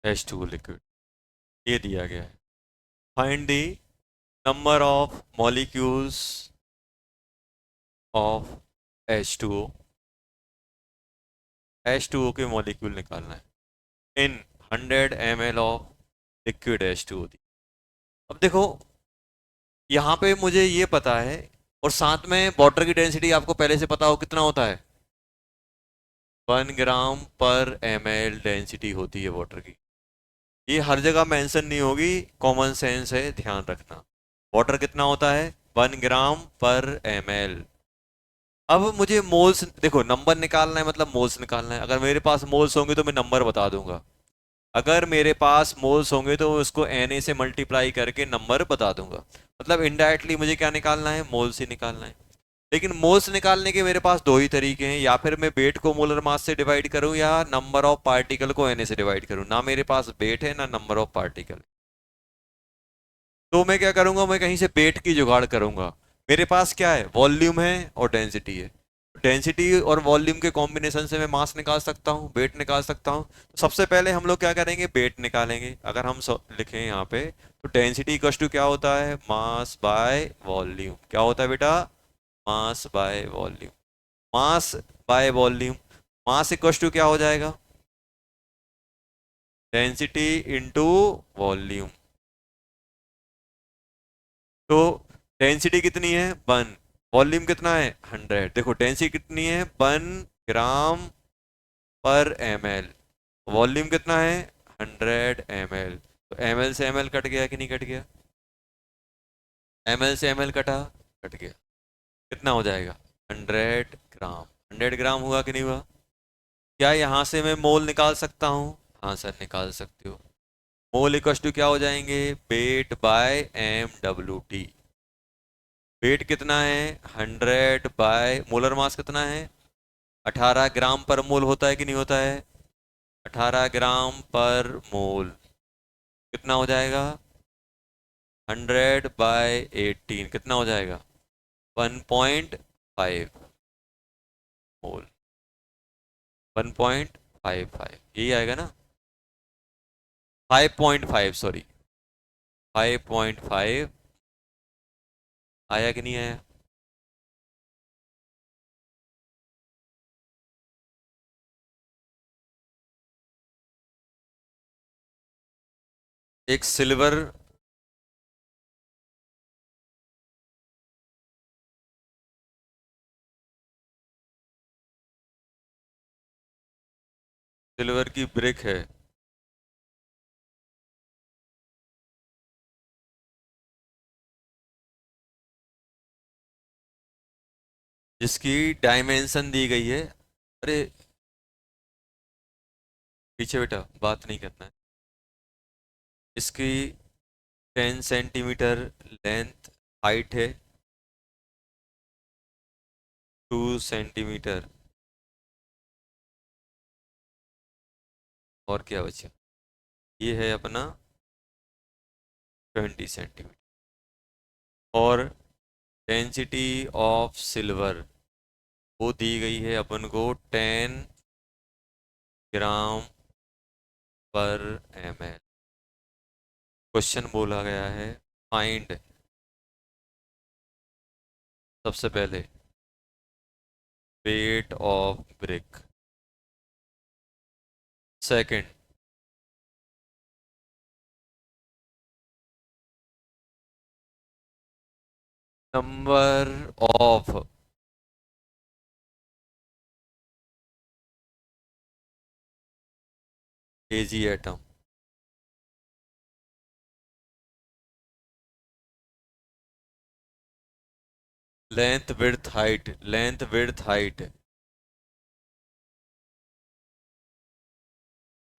A: H2O liquid, ये दिया गया है। Find the number of molecules of H2O, H2O के मॉलिक्यूल निकालना है इन 100 ml ऑफ लिक्विड H2O दी। अब देखो, यहाँ पे मुझे ये पता है और साथ में वाटर की डेंसिटी आपको पहले से पता हो कितना होता है, 1 ग्राम पर ml डेंसिटी होती है वाटर की। ये हर जगह मेंशन नहीं होगी, कॉमन सेंस है, ध्यान रखना। वाटर कितना होता है, 1 ग्राम पर ml। अब मुझे मोल्स, देखो नंबर निकालना है मतलब मोल्स निकालना है। अगर मेरे पास मोल्स होंगे तो मैं नंबर बता दूंगा, अगर मेरे पास मोल्स होंगे तो उसको Na से मल्टीप्लाई करके नंबर बता दूंगा। मतलब इनडायरेक्टली मुझे क्या निकालना है, मोल्स ही निकालना है। लेकिन मोल्स निकालने के मेरे पास दो ही तरीके हैं, या फिर मैं वेट को मोलर मास से डिवाइड करूं या नंबर ऑफ पार्टिकल को Na से डिवाइड करूं। ना मेरे पास वेट है ना नंबर ऑफ पार्टिकल, तो मैं क्या करूंगा, मैं कहीं से वेट की जुगाड़ करूंगा। मेरे पास क्या है, वॉल्यूम है और डेंसिटी है। डेंसिटी और वॉल्यूम के कॉम्बिनेशन से मैं मास निकाल सकता हूँ, वेट निकाल सकता हूँ। तो सबसे पहले हम लोग क्या करेंगे, वेट निकालेंगे। अगर हम लिखें यहाँ पे, तो डेंसिटी इक्वल टू क्या होता है, मास बाय वॉल्यूम। क्या होता है बेटा, mass by volume. Mass by volume, mass equal to क्या हो जाएगा, डेंसिटी इंटू वॉल्यूम। तो डेंसिटी कितनी है, 1, वॉल्यूम कितना है, 100। देखो डेंसिटी कितनी है, 1 ग्राम पर ml, वॉल्यूम कितना है, 100 ml। तो ml से ml कट गया कि नहीं कट गया, ml से ml कटा, कट गया। कितना हो जाएगा, 100 ग्राम। 100 ग्राम हुआ कि नहीं हुआ। क्या यहाँ से मैं मोल निकाल सकता हूँ, हाँ सर निकाल सकते हो। मोल इक्वल टू क्या हो जाएंगे, वेट बाय mWt। वेट कितना है, 100 बाय मोलर मास कितना है, 18 ग्राम पर मोल होता है कि नहीं होता है, 18 ग्राम पर मोल। कितना हो जाएगा, 100/18 कितना हो जाएगा, 1.5 मोल। 1.55 यही आएगा ना, 5.5 सॉरी, 5.5 आया कि नहीं आया। एक सिल्वर, सिल्वर की ब्रिक है, जिसकी डायमेंशन दी गई है, अरे पीछे बेटा बात नहीं करना है। इसकी 10 सेंटीमीटर लेंथ, हाइट है 2 सेंटीमीटर, और क्या बचा, ये है अपना 20 सेंटीमीटर। और डेंसिटी ऑफ सिल्वर वो दी गई है अपन को 10 ग्राम पर ml। क्वेश्चन बोला गया है, फाइंड, सबसे पहले weight of brick, second number of KG atom, length width height, length width height,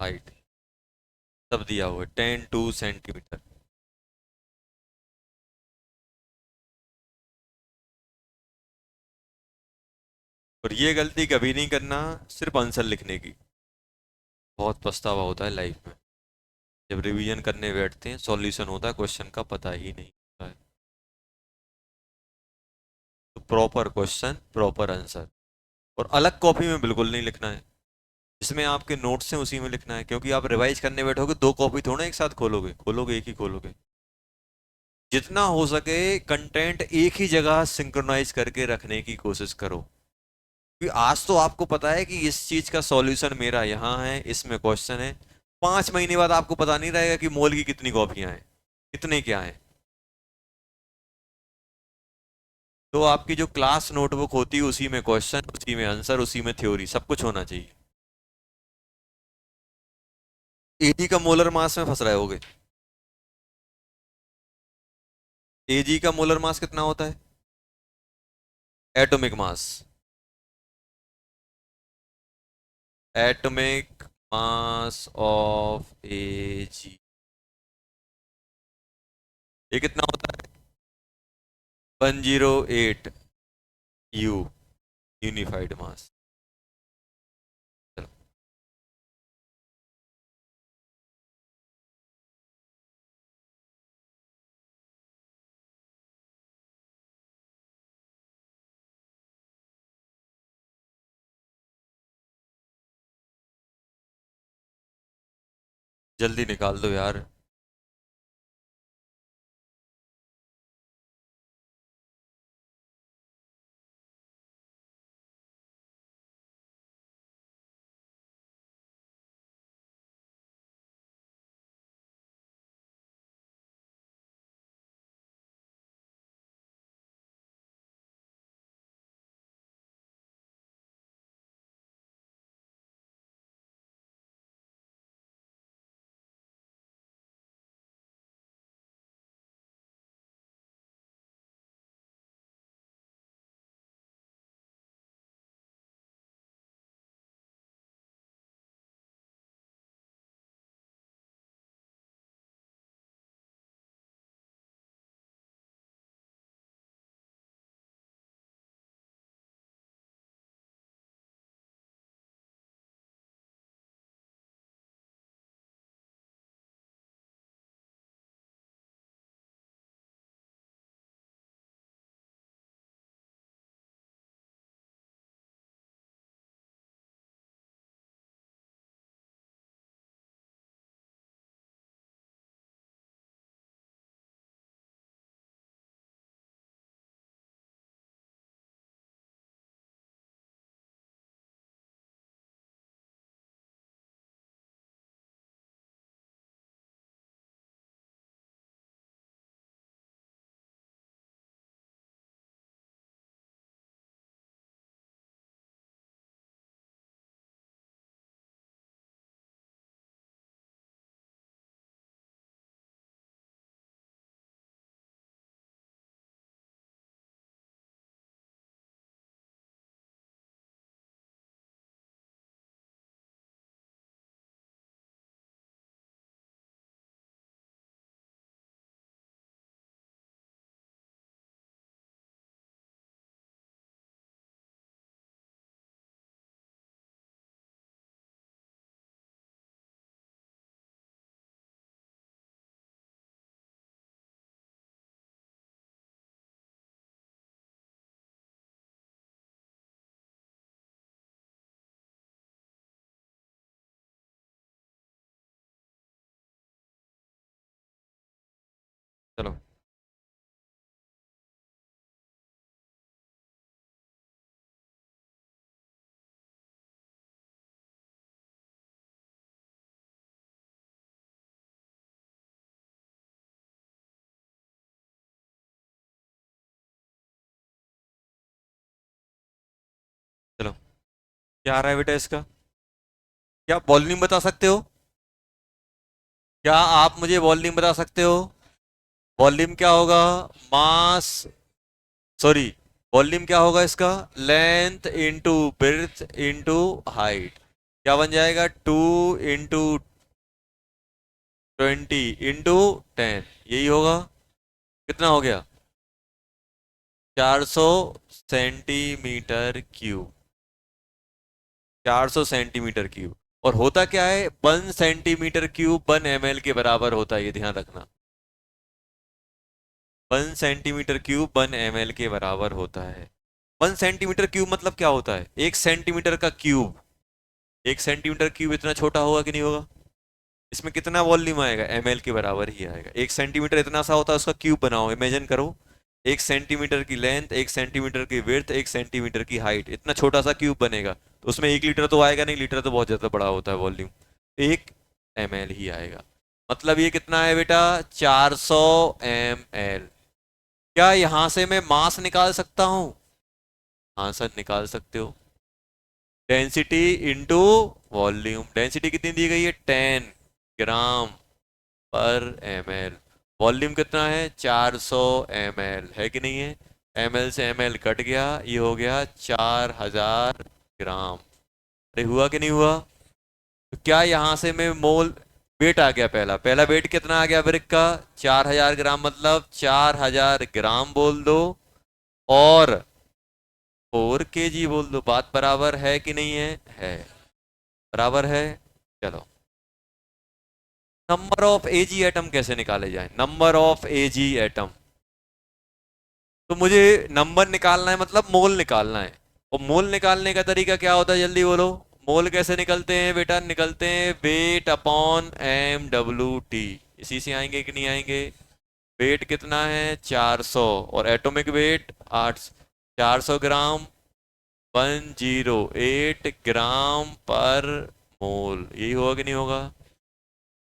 A: height सब दिया हुआ है, 10 2 सेंटीमीटर। और ये गलती कभी नहीं करना, सिर्फ आंसर लिखने की। बहुत पछतावा होता है लाइफ में, जब रिवीजन करने बैठते हैं सॉल्यूशन होता है क्वेश्चन का पता ही नहीं होता है। तो प्रॉपर क्वेश्चन प्रॉपर आंसर, और अलग कॉपी में बिल्कुल नहीं लिखना है, जिसमें आपके नोट्स हैं उसी में लिखना है। क्योंकि आप रिवाइज करने बैठोगे दो कॉपी थोड़ा एक साथ खोलोगे, खोलोगे एक ही खोलोगे। जितना हो सके कंटेंट एक ही जगह सिंक्रोनाइज करके रखने की कोशिश करो। क्योंकि आज तो आपको पता है कि इस चीज का सॉल्यूशन मेरा यहाँ है, इसमें क्वेश्चन है। 5 महीने बाद आपको पता नहीं रहेगा कि मोल की कितनी कॉपियां हैं, कितने क्या हैं। तो आपकी जो क्लास नोटबुक होती है उसी में क्वेश्चन, उसी में आंसर, उसी में थ्योरी, सब कुछ होना चाहिए। एजी का मोलर मास में फंस रहे होगे। एजी का मोलर मास कितना होता है? Atomic mass. Atomic mass of AG, ये कितना होता है? 108 यू, यूनिफाइड मास। चलो, जल्दी निकाल दो यार। चलो, चलो, क्या आ रहा है बेटा इसका? क्या वॉल्यूम बता सकते हो? क्या आप मुझे वॉल्यूम बता सकते हो? वॉल्यूम क्या होगा? मास, सॉरी, वॉल्यूम क्या होगा इसका? Length into breadth into height. क्या बन जाएगा? 2 इंटू 20 इंटू 10, यही होगा। कितना हो गया? 400 सेंटीमीटर क्यूब। 400 centimetre cube. और होता क्या है, 1 सेंटीमीटर क्यूब 1 ml के बराबर होता है, ये ध्यान रखना। 1 सेंटीमीटर क्यूब 1 ml के बराबर होता है। 1 सेंटीमीटर क्यूब मतलब क्या होता है? 1 सेंटीमीटर का क्यूब। 1 सेंटीमीटर क्यूब इतना छोटा होगा कि नहीं होगा? इसमें कितना वॉल्यूम आएगा? ml के बराबर ही आएगा। 1 सेंटीमीटर इतना सा होता है, उसका क्यूब बनाओ, इमेजिन करो। 1 सेंटीमीटर की लेंथ, 1 सेंटीमीटर की विड्थ, 1 सेंटीमीटर की हाइट, इतना छोटा सा क्यूब बनेगा, तो उसमें 1 लीटर तो आएगा नहीं, लीटर तो बहुत ज्यादा बड़ा होता है वॉल्यूम। 1 ml ही आएगा। मतलब ये कितना है बेटा? 400 ml। क्या यहां से मैं मास निकाल सकता हूं? हाँ सर, निकाल सकते हो। Density into volume. डेंसिटी कितनी दी गई है? 10 ग्राम पर ml। वॉल्यूम कितना है? 400 ml, है कि नहीं है? ml से ml कट गया, ये हो गया 4000 ग्राम। अरे हुआ कि नहीं हुआ? तो क्या यहां से मैं मोल वेट आ गया, पहला पहला वेट कितना आ गया ब्रिक का? 4000 ग्राम, मतलब 4000 ग्राम बोल दो, और 4 kg बोल दो। बात बराबर है कि नहीं है? है, बराबर है। चलो, नंबर ऑफ एजी एटम कैसे निकाले जाए? नंबर ऑफ एजी एटम, तो मुझे नंबर निकालना है, मतलब मोल निकालना है। और मोल निकालने का तरीका क्या होता है, जल्दी बोलो। मोल कैसे निकलते हैं बेटा? निकलते हैं वेट अपॉन MWT। इसी से आएंगे कि नहीं आएंगे? वेट कितना है? 400, और एटॉमिक वेट 8, 400 ग्राम, 108 ग्राम पर मोल। यही होगा कि नहीं होगा?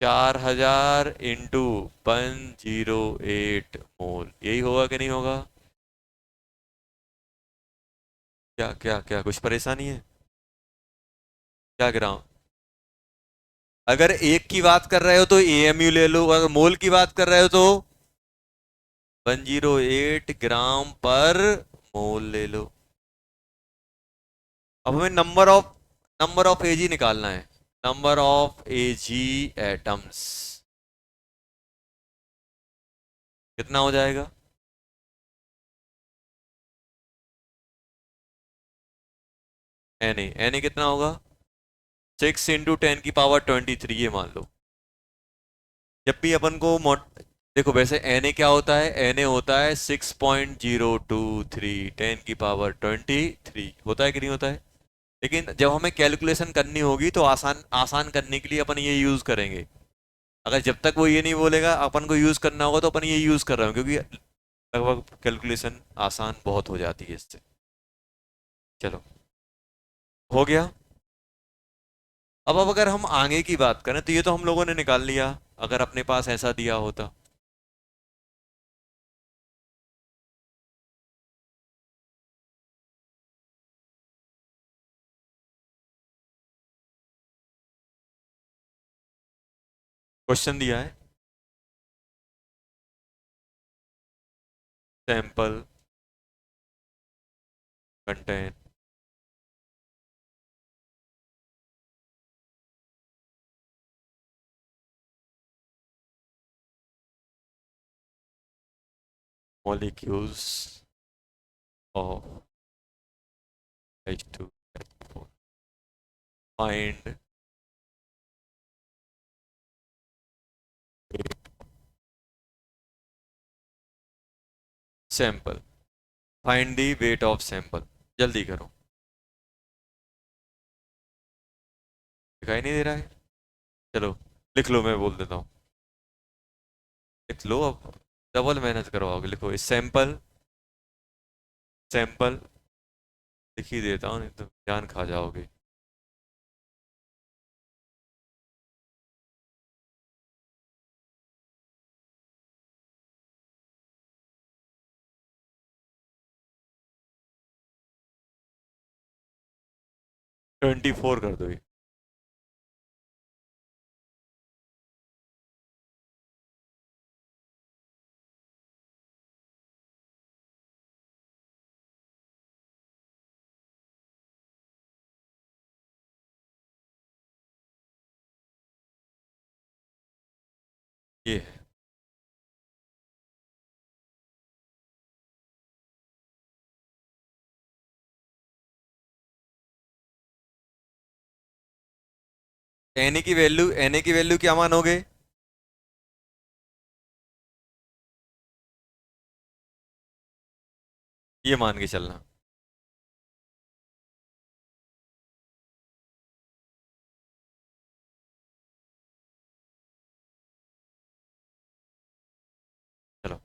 A: 4000 × 108 मोल, यही होगा कि नहीं होगा? क्या क्या क्या, कुछ परेशानी है? क्या ग्राम? अगर एक की बात कर रहे हो तो एएमयू ले लो, अगर मोल की बात कर रहे हो तो 108 ग्राम पर मोल ले लो। अब हमें नंबर ऑफ एजी निकालना है। नंबर ऑफ एजी एटम्स कितना हो जाएगा? एन ए कितना होगा? 6 × 10⁻23, ये मान लो। जब भी अपन को देखो, वैसे एन ए क्या होता है? एन ए होता है 6.023, 10⁻23 होता है कि नहीं होता है? लेकिन जब हमें कैलकुलेशन करनी होगी तो आसान आसान करने के लिए अपन ये यूज करेंगे। अगर जब तक वो ये नहीं बोलेगा अपन को यूज करना होगा, तो अपन ये यूज कर रहे हो, क्योंकि लगभग कैलकुलेशन आसान बहुत हो जाती है इससे। चलो, हो गया। अब अगर हम आगे की बात करें तो ये तो हम लोगों ने निकाल लिया, अगर अपने पास ऐसा दिया होता। क्वेश्चन दिया है, sample contain molecules of H2, find sample, find the weight of sample. जल्दी करो, दिखाई नहीं दे रहा है? चलो लिख लो, मैं बोल देता हूँ। लिख लो, अब डबल मेहनत करवाओगे। लिखो सैंपल, सैंपल लिख ही देता हूँ, नहीं तो जान खा जाओगे। ट्वेंटी फोर कर दो ये। ये है। एन ए की वैल्यू क्या मानोगे? ये मान के चलना। चलो,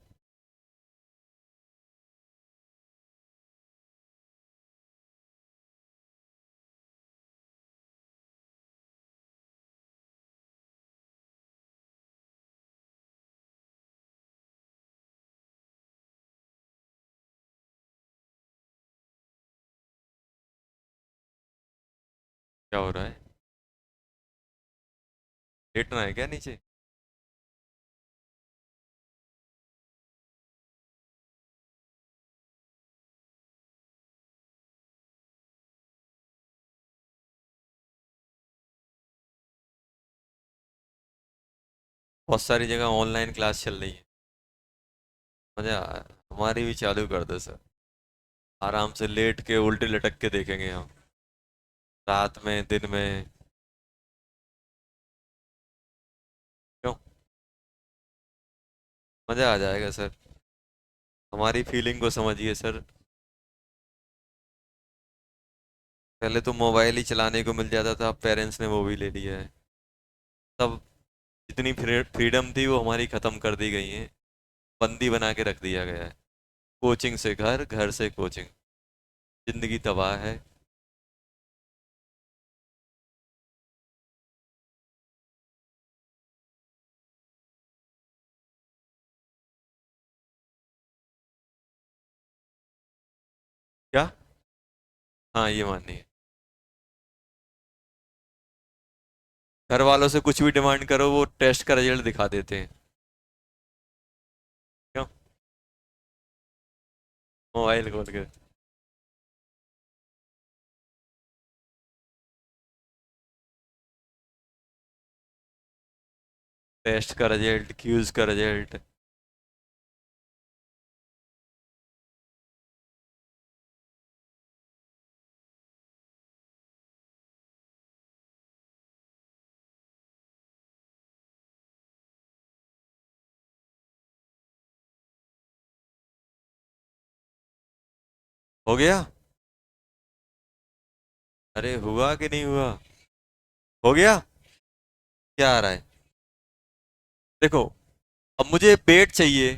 A: क्या हो रहा है? लेटना है क्या नीचे? बहुत सारी जगह ऑनलाइन क्लास चल रही है। मजा आ हमारी भी चालू कर दो सर। आराम से लेट के उल्टे लटक के देखेंगे हम, रात में दिन में। क्यों? मजा आ जाएगा सर। हमारी फीलिंग को समझिए सर। पहले तो मोबाइल ही चलाने को मिल जाता था, अब पेरेंट्स ने वो भी ले लिया है। तब जितनी फ्रीडम थी वो हमारी ख़त्म कर दी गई है। बंदी बना के रख दिया गया है। कोचिंग से घर, घर से कोचिंग। जिंदगी तबाह है। क्या? हाँ, ये माननी है। घर वालों से कुछ भी डिमांड करो, वो टेस्ट का रिजल्ट दिखा देते हैं। क्यों? मोबाइल खोल के। टेस्ट का रिजल्ट, क्यूज का रिजल्ट। हो गया? अरे हुआ कि नहीं हुआ? हो गया? क्या आ रहा है? देखो, अब मुझे वेट चाहिए।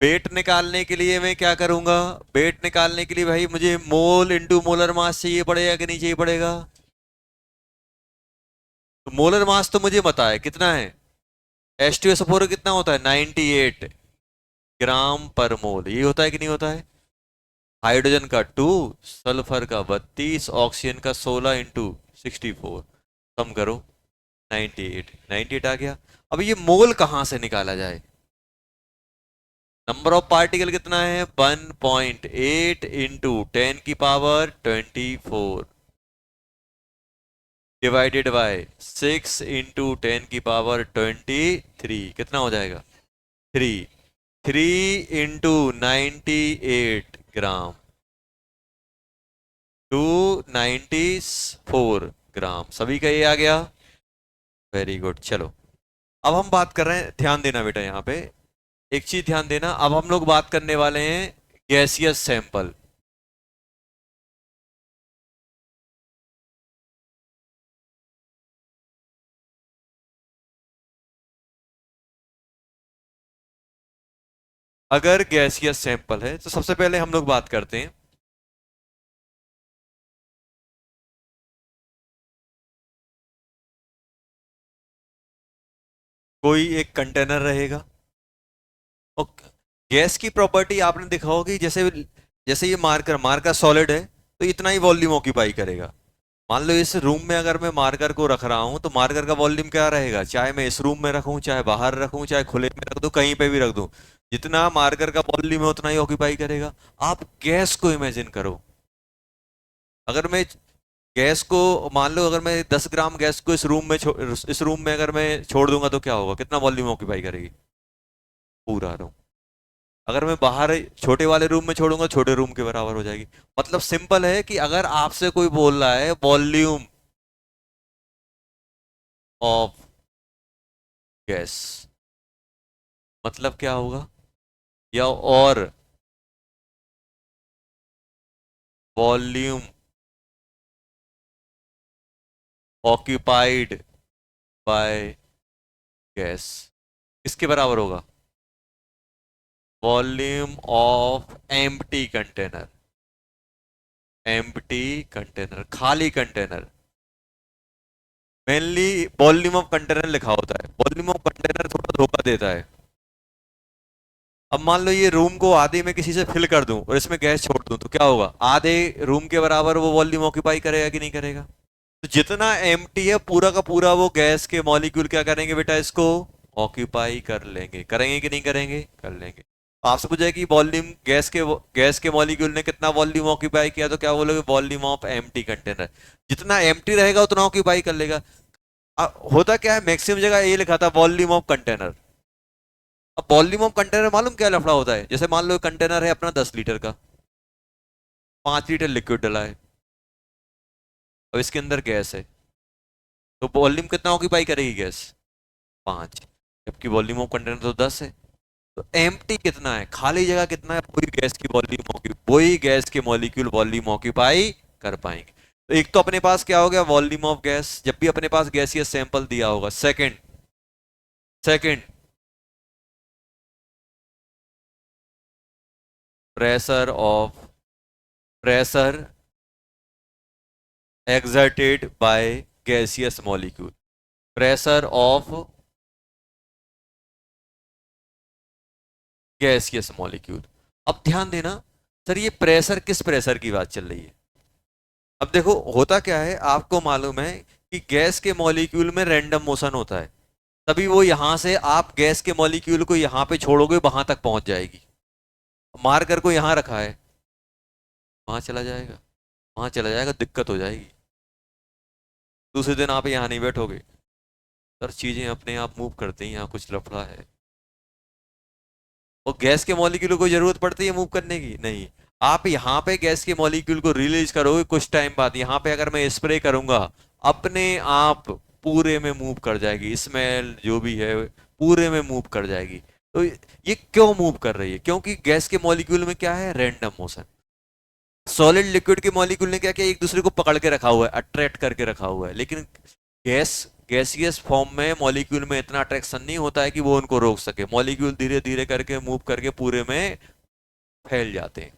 A: वेट निकालने के लिए मैं क्या करूंगा? वेट निकालने के लिए भाई मुझे मोल इंटू मोलर मास चाहिए पड़ेगा कि नहीं चाहिए पड़ेगा? तो मोलर मास तो मुझे पता है कितना है। H2SO4 कितना होता है? 98 ग्राम पर मोल। ये होता है कि नहीं होता है? हाइड्रोजन का 2, सल्फर का 32, ऑक्सीजन का 16 इंटू 64। कम करो। 98, 98 आ गया। अब ये मोल कहाँ से निकाला जाए? नंबर ऑफ पार्टिकल कितना है? 1.8 इंटू 10 की पावर 24 डिवाइडेड बाय 6 इंटू 10 की पावर 23। कितना हो जाएगा? 3। 3 इंटू 98 ग्राम, 294 ग्राम। सभी का ये आ गया। Very good. चलो, अब हम बात कर रहे हैं, ध्यान देना बेटा यहाँ पे। एक चीज ध्यान देना, अब हम लोग बात करने वाले हैं गैसियस सैंपल। अगर गैसियस सैंपल है तो सबसे पहले हम लोग बात करते हैं। कोई एक कंटेनर रहेगा। और गैस की प्रॉपर्टी आपने देखा होगी कि जैसे जैसे ये मार्कर मार्कर सॉलिड है तो इतना ही वॉल्यूम ऑक्यूपाई करेगा। मान लो इस रूम में अगर मैं मार्कर को रख रहा हूं तो मार्कर का वॉल्यूम क्या रहेगा? चाहे मैं इस रूम में रखूं, चाहे बाहर रखूं, चाहे खुले में रख दूं, कहीं पे भी रख दूं, जितना मार्कर का वॉल्यूम है उतना ही ऑक्यूपाई करेगा। आप गैस को इमेजिन करो। अगर मैं गैस को, मान लो अगर मैं 10 ग्राम गैस को इस रूम में अगर मैं छोड़ दूंगा तो क्या होगा? कितना वॉल्यूम ऑक्यूपाई करेगी? पूरा रूम। अगर मैं बाहर छोटे वाले रूम में छोड़ूंगा, छोटे रूम के बराबर हो जाएगी। मतलब सिंपल है कि अगर आपसे कोई बोल रहा है वॉल्यूम ऑफ गैस, मतलब क्या होगा? या और वॉल्यूम ऑक्यूपाइड बाय गैस किसके बराबर होगा? Volume of empty container. Empty container, खाली container. Mainly volume of container लिखा होता है। वॉल्यूम ऑफ कंटेनर थोड़ा धोखा देता है। अब मान लो ये रूम को आधे में किसी से फिल कर दूं और इसमें गैस छोड़ दूं तो क्या होगा? आधे रूम के बराबर वो वॉल्यूम ऑक्यूपाई करेगा कि नहीं करेगा? तो जितना एम्प्टी है पूरा का पूरा वो गैस के मॉलिक्यूल क्या करेंगे बेटा, इसको ऑक्यूपाई कर लेंगे। करेंगे कि नहीं करेंगे? कर लेंगे। आपसे पूछा है कि वॉल्यूम गैस के मॉलिक्यूल ने कितना वॉल्यूम ऑक्यूपाई किया, तो क्या बोलोगे? Volume of empty container. जितना एम्प्टी रहेगा उतना ऑक्यूपाई कर लेगा। होता क्या है, मैक्सिमम जगह ये लिखा था वॉल्यूम ऑफ कंटेनर। अब वॉल्यूम ऑफ कंटेनर मालूम क्या लफड़ा होता है? जैसे मान लो कंटेनर है अपना 10 लीटर का, 5 लीटर लिक्विड डला है, अब इसके अंदर गैस है, तो वॉल्यूम कितना ऑक्यूपाई करेगी गैस? 5। जबकि वॉल्यूम ऑफ कंटेनर तो 10 है। तो एम्प्टी कितना है, खाली जगह कितना है, वही गैस के मॉलिक्यूल वॉल्यूम ऑक्यूपाई कर पाएंगे। तो एक तो अपने पास क्या हो गया, वॉल्यूम ऑफ गैस, जब भी अपने पास गैसियस सैंपल दिया होगा। Second pressure exerted by gaseous molecule, pressure of gaseous molecule। अब ध्यान देना सर, ये प्रेशर किस प्रेशर की बात चल रही है? अब देखो होता क्या है, आपको मालूम है कि गैस के मॉलिक्यूल में रैंडम मोशन होता है, तभी वो यहां से आप गैस के मॉलिक्यूल को यहां पे छोड़ोगे वहां तक पहुंच जाएगी। मार्कर को यहां रखा है, वहां चला जाएगा, वहां चला जाएगा, दिक्कत हो जाएगी। दूसरे दिन आप यहाँ नहीं बैठोगे सर, चीजें अपने आप मूव करती हैं, यहाँ कुछ लफड़ा है। और गैस के मॉलिक्यूल को जरूरत पड़ती है मूव करने की? नहीं। आप यहाँ पे गैस के मॉलिक्यूल को रिलीज करोगे, कुछ टाइम बाद यहाँ पे अगर मैं स्प्रे करूंगा, अपने आप पूरे में मूव कर जाएगी, स्मेल जो भी है पूरे में मूव कर जाएगी। तो ये क्यों मूव कर रही है? क्योंकि गैस के मॉलिक्यूल में क्या है, रैंडम मोशन। सॉलिड लिक्विड के मॉलिक्यूल ने क्या किया, एक दूसरे को पकड़ के रखा हुआ है, अट्रैक्ट करके रखा हुआ है। लेकिन गैसियस फॉर्म में मॉलिक्यूल में इतना अट्रैक्शन नहीं होता है कि वो उनको रोक सके। मॉलिक्यूल धीरे धीरे करके मूव करके पूरे में फैल जाते हैं।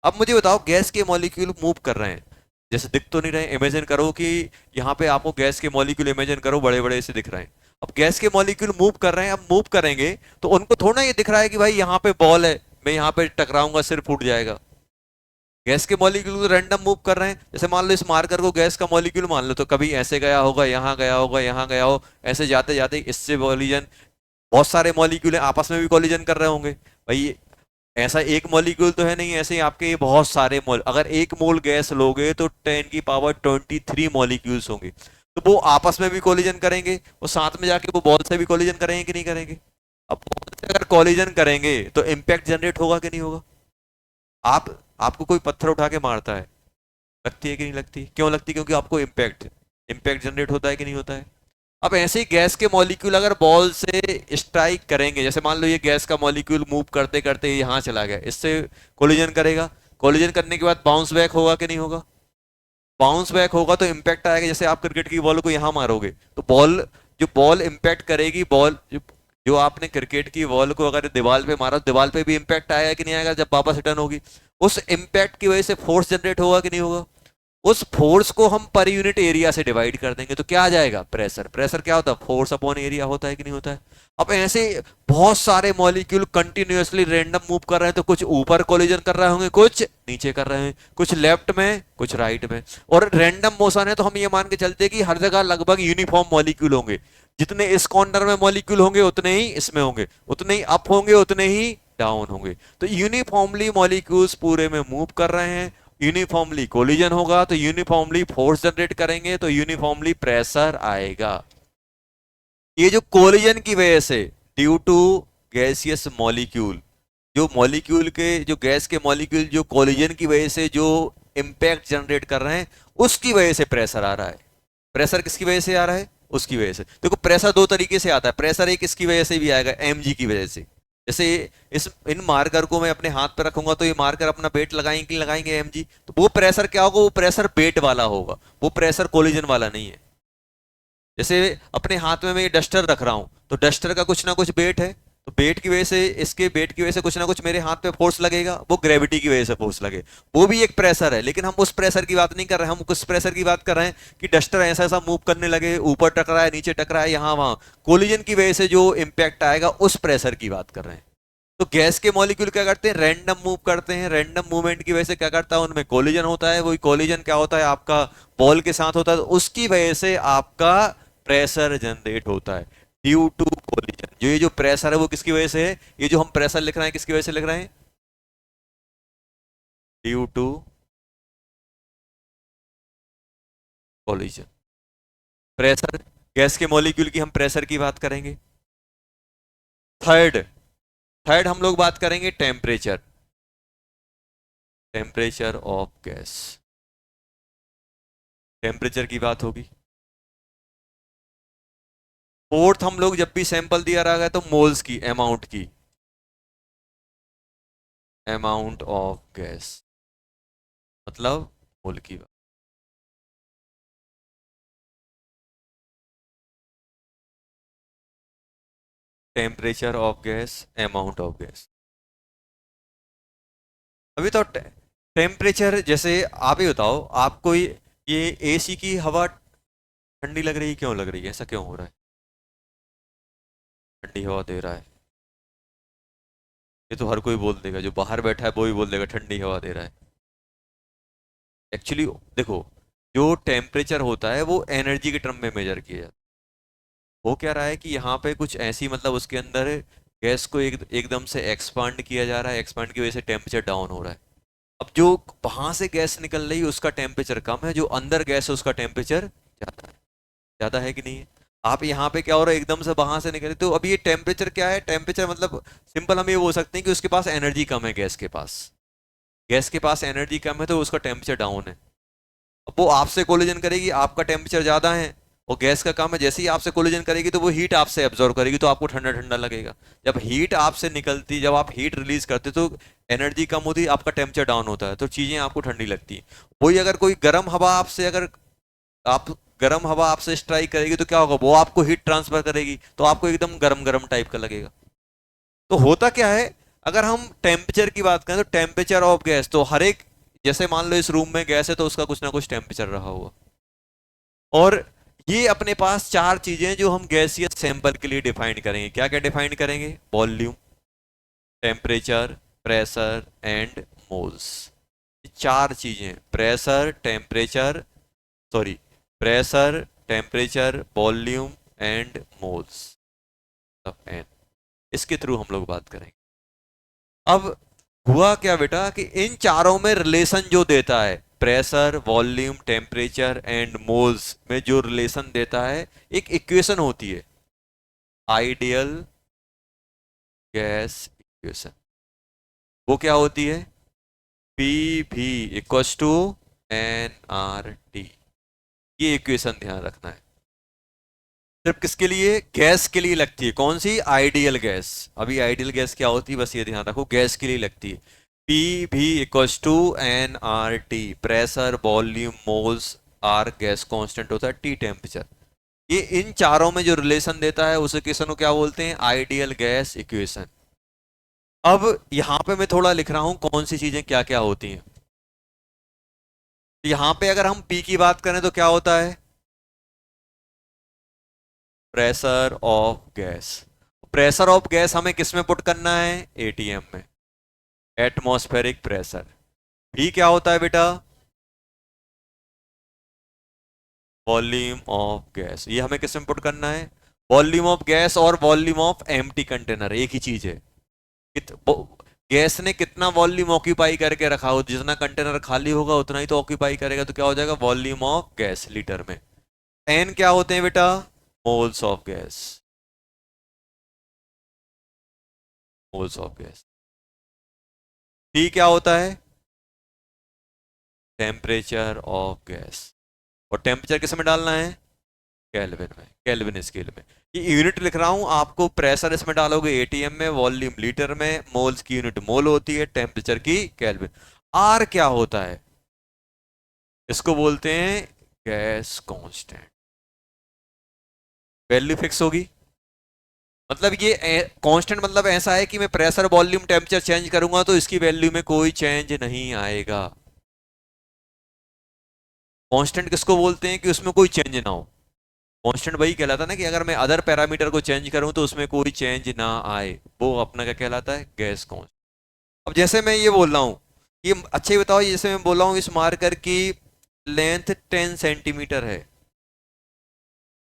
A: अब मुझे बताओ, गैस के मॉलिक्यूल मूव कर रहे हैं, जैसे दिख तो नहीं रहे, इमेजिन करो कि यहाँ पे आपको गैस के मॉलिक्यूल इमेजिन करो बड़े बड़े से दिख रहे हैं। अब गैस के मॉलिक्यूल मूव कर रहे हैं, अब मूव करेंगे तो उनको थोड़ा ये दिख रहा है कि भाई यहाँ पे बॉल है, मैं यहाँ पे टकराऊंगा सिर फूट जाएगा। गैस के मॉलिक्यूल रैंडम मूव कर रहे हैं। जैसे मान लो इस मार्कर को गैस का मॉलिक्यूल मान लो, तो कभी ऐसे गया होगा, यहाँ गया होगा, यहाँ गया हो, ऐसे जाते जाते इससे कॉलिजन, बहुत सारे मॉलिक्यूल आपस में भी कॉलिजन कर रहे होंगे भाई। ऐसा एक मॉलिक्यूल तो है नहीं, ऐसे ही आपके ये बहुत सारे मोल, अगर 1 मोल गैस लोगे तो 10⁻23 मॉलिक्यूल्स होंगे, तो वो आपस में भी कॉलिजन करेंगे, वो साथ में जाके वो बॉल से भी कॉलिजन करेंगे कि नहीं करेंगे? अब बॉल से अगर कॉलिजन करेंगे तो इम्पैक्ट जनरेट होगा कि नहीं होगा? आपको कोई पत्थर उठा के मारता है, लगती है कि नहीं लगती? क्यों लगती? क्योंकि आपको इम्पैक्ट जनरेट होता है कि नहीं होता है? अब ऐसे ही गैस के मॉलिक्यूल अगर बॉल से स्ट्राइक करेंगे, जैसे मान लो ये गैस का मॉलिक्यूल मूव करते करते यहाँ चला गया, इससे कोलिजन करेगा, कोलिजन करने के बाद बाउंस बैक होगा कि नहीं होगा? बाउंस बैक होगा तो इम्पैक्ट आएगा। जैसे आप क्रिकेट की बॉल को यहाँ मारोगे तो बॉल इम्पैक्ट करेगी, बॉल जो आपने क्रिकेट की बॉल को अगर दीवार पे मारा, दीवार पे भी इम्पैक्ट आएगा कि नहीं आएगा जब वापस रिटर्न होगी? उस इम्पैक्ट की वजह से फोर्स जनरेट होगा कि नहीं होगा? उस फोर्स को हम पर यूनिट एरिया से डिवाइड कर देंगे तो क्या आ जाएगा? प्रेशर। प्रेशर क्या होता है? फोर्स अपॉन एरिया होता है कि नहीं होता है? अब ऐसे बहुत सारे मॉलिक्यूल कंटिन्यूअसली रैंडम मूव कर रहे हैं, तो कुछ ऊपर कोलिजन कर रहे होंगे, कुछ नीचे कर रहे हैं, कुछ लेफ्ट में कुछ राइट में। और रैंडम मोशन है तो हम ये मान के चलते हैं कि हर जगह लगभग यूनिफॉर्म मॉलिक्यूल होंगे। जितने इस कॉर्नर में मॉलिक्यूल होंगे उतने ही इसमें होंगे, उतने ही अप होंगे उतने ही डाउन होंगे। तो यूनिफॉर्मली मॉलिक्यूल्स पूरे में मूव कर रहे हैं, यूनिफॉर्मली कोलिजन होगा तो यूनिफॉर्मली फोर्स जनरेट करेंगे, तो यूनिफॉर्मली प्रेशर आएगा। ये जो कोलिजन की वजह से ड्यू टू गैसियस मॉलिक्यूल, जो गैस के मॉलिक्यूल जो कोलिजन की वजह से जो इंपैक्ट जनरेट कर रहे हैं, उसकी वजह से प्रेशर आ रहा है। प्रेशर किसकी वजह से आ रहा है? उसकी वजह से। देखो प्रेशर 2 तरीके से आता है। प्रेशर एक इसकी वजह से भी आएगा, mg की वजह से। जैसे इन मार्कर को मैं अपने हाथ पर रखूंगा तो ये मार्कर अपना वेट लगाएंगे mg, तो वो प्रेशर क्या होगा? वो प्रेशर वेट वाला होगा, वो प्रेशर कोलिजन वाला नहीं है। जैसे अपने हाथ में मैं ये डस्टर रख रहा हूं तो डस्टर का कुछ ना कुछ वेट है, तो वेट की वजह से, इसके वेट की वजह से कुछ ना कुछ मेरे हाथ पे फोर्स लगेगा, वो ग्रेविटी की वजह से फोर्स लगे, वो भी एक प्रेशर है। लेकिन हम उस प्रेशर की बात नहीं कर रहे हैं, हम उस प्रेशर की बात कर रहे हैं कि डस्टर ऐसा ऐसा मूव करने लगे, ऊपर टकराए नीचे टकराए यहाँ वहां, कोलिजन की वजह से जो इंपैक्ट आएगा उस प्रेशर की बात कर रहे हैं। तो गैस के मॉलिक्यूल क्या करते हैं, रैंडम मूव करते हैं, रैंडम मूवमेंट की वजह से क्या करता है, उनमें कोलिजन होता है, वही कोलिजन क्या होता है आपका बॉल के साथ होता है, तो उसकी वजह से आपका प्रेशर जनरेट होता है ड्यू टू कोलिजन। जो प्रेशर है वो किसकी वजह से है, ये जो हम प्रेशर लिख रहे हैं किसकी वजह से लिख रहे हैं, due to collision. Pressure, gas के मॉलिक्यूल की हम प्रेशर की बात करेंगे। थर्ड थर्ड हम लोग बात करेंगे temperature, temperature of gas, temperature की बात होगी। फोर्थ हम लोग जब भी सैंपल दिया रहा है तो मोल्स की, अमाउंट की, अमाउंट ऑफ गैस मतलब मोल की बात। Temperature of gas, amount of gas. अभी तो टेम्परेचर, जैसे आप ही बताओ, आपको ये एसी की हवा ठंडी लग रही है, क्यों लग रही है, ऐसा क्यों हो रहा है, ठंडी हवा दे रहा है, ये तो हर कोई बोल देगा, जो बाहर बैठा है वो भी बोल देगा ठंडी हवा दे रहा है। एक्चुअली देखो, जो टेम्परेचर होता है वो एनर्जी के टर्म में मेजर किया जाता है। हो क्या रहा है कि यहाँ पे कुछ ऐसी, मतलब उसके अंदर गैस को एकदम से एक्सपांड किया जा रहा है, एक्सपांड की वजह से टेम्परेचर डाउन हो रहा है। अब जो वहां से गैस निकल रही है उसका टेम्परेचर कम है, जो अंदर गैस है उसका टेम्परेचर ज्यादा है। ज्यादा है कि नहीं है। आप यहाँ पे क्या हो रहा है, एकदम से वहां से निकले, तो अब ये टेम्परेचर क्या है, टेम्परेचर मतलब सिंपल हम ये बोल सकते हैं कि उसके पास एनर्जी कम है, गैस के पास, गैस के पास एनर्जी कम है तो उसका टेम्परेचर डाउन है। अब वो आपसे कोलिजन करेगी, आपका टेम्परेचर ज्यादा है और गैस का कम है, जैसे ही आपसे कोलिजन करेगी तो वो हीट आपसे एब्जॉर्व करेगी, तो आपको ठंडा ठंडा लगेगा। जब हीट आपसे निकलती, जब आप हीट रिलीज करते तो एनर्जी कम होती, आपका टेम्परेचर डाउन होता है, तो चीजें आपको ठंडी लगती है। वही अगर कोई गर्म हवा आपसे, अगर आप गर्म हवा आपसे स्ट्राइक करेगी तो क्या होगा, वो आपको हीट ट्रांसफर करेगी, तो आपको एकदम गर्म गर्म टाइप का लगेगा। तो होता क्या है, अगर हम टेम्परेचर की बात करें तो टेम्परेचर ऑफ गैस, तो हर एक, जैसे मान लो इस रूम में गैस है तो उसका कुछ ना कुछ टेम्परेचर रहा होगा। और ये अपने पास चार चीजें जो हम गैसियस सैंपल के लिए डिफाइन करेंगे, क्या क्या डिफाइन करेंगे, volume, temperature, pressure and moles. चार चीजें, pressure, temperature, sorry, pressure, temperature, volume and moles of an, इसके थ्रू हम लोग बात करेंगे। अब हुआ क्या बेटा कि इन चारों में रिलेशन जो देता है, pressure, volume, temperature and moles में जो रिलेशन देता है, एक इक्वेशन होती है, आइडियल गैस इक्वेशन। वो क्या होती है, P V equals to N R T. ये इक्वेशन ध्यान रखना है, सिर्फ किसके लिए, गैस के लिए लगती है, कौन सी, आइडियल गैस। अभी आइडियल गैस क्या होती है बस ये ध्यान रखो, गैस के लिए लगती है। P V equals to N R T, pressure, volume, moles, R gas constant होता है, टी टेम्परेचर। ये इन चारों में जो रिलेशन देता है उस इक्वेशन को क्या बोलते हैं, आइडियल गैस इक्वेशन। अब यहां पे मैं थोड़ा लिख रहा हूं कौन सी चीजें क्या क्या होती हैं। यहां पे अगर हम पी की बात करें तो क्या होता है, pressure of gas. Pressure of gas हमें किस में पुट करना है, एटीएम में, एटमॉस्फेरिक प्रेशर। भी क्या होता है बेटा, वॉल्यूम ऑफ गैस, ये हमें किस में पुट करना है, वॉल्यूम ऑफ गैस और वॉल्यूम ऑफ एम्प्टी कंटेनर एक ही चीज है। गैस ने कितना वॉल्यूम ऑक्यूपाई करके रखा हो, जितना कंटेनर खाली होगा उतना ही तो ऑक्यूपाई करेगा, तो क्या हो जाएगा, वॉल्यूम ऑफ गैस लीटर में। एन क्या होते हैं बेटा, moles of gas, moles of gas. T क्या होता है, टेम्परेचर ऑफ गैस, और टेम्परेचर किस में डालना है, केल्विन में, केल्विन स्केल में। ये यूनिट लिख रहा हूं आपको, प्रेशर इसमें डालोगे एटीएम में, वॉल्यूम लीटर में, मोल्स की यूनिट मोल होती है, टेम्परेचर की केल्विन। आर क्या होता है, इसको बोलते हैं गैस कांस्टेंट, वैल्यू फिक्स होगी। मतलब ये कांस्टेंट मतलब ऐसा है कि मैं प्रेशर, वॉल्यूम, टेम्परेचर चेंज करूंगा तो इसकी वैल्यू में कोई चेंज नहीं आएगा। कांस्टेंट किसको बोलते हैं कि उसमें कोई चेंज ना हो। कांस्टेंट वही कहलाता है ना कि अगर मैं अदर पैरामीटर को चेंज करूं तो उसमें कोई चेंज ना आए, वो अपना क्या कहलाता है, गैस कांस्टेंट। अब जैसे मैं ये बोल रहा हूँ, ये अच्छे बताओ, जैसे मैं बोल रहा हूँ इस मार्कर की लेंथ 10 सेंटीमीटर है।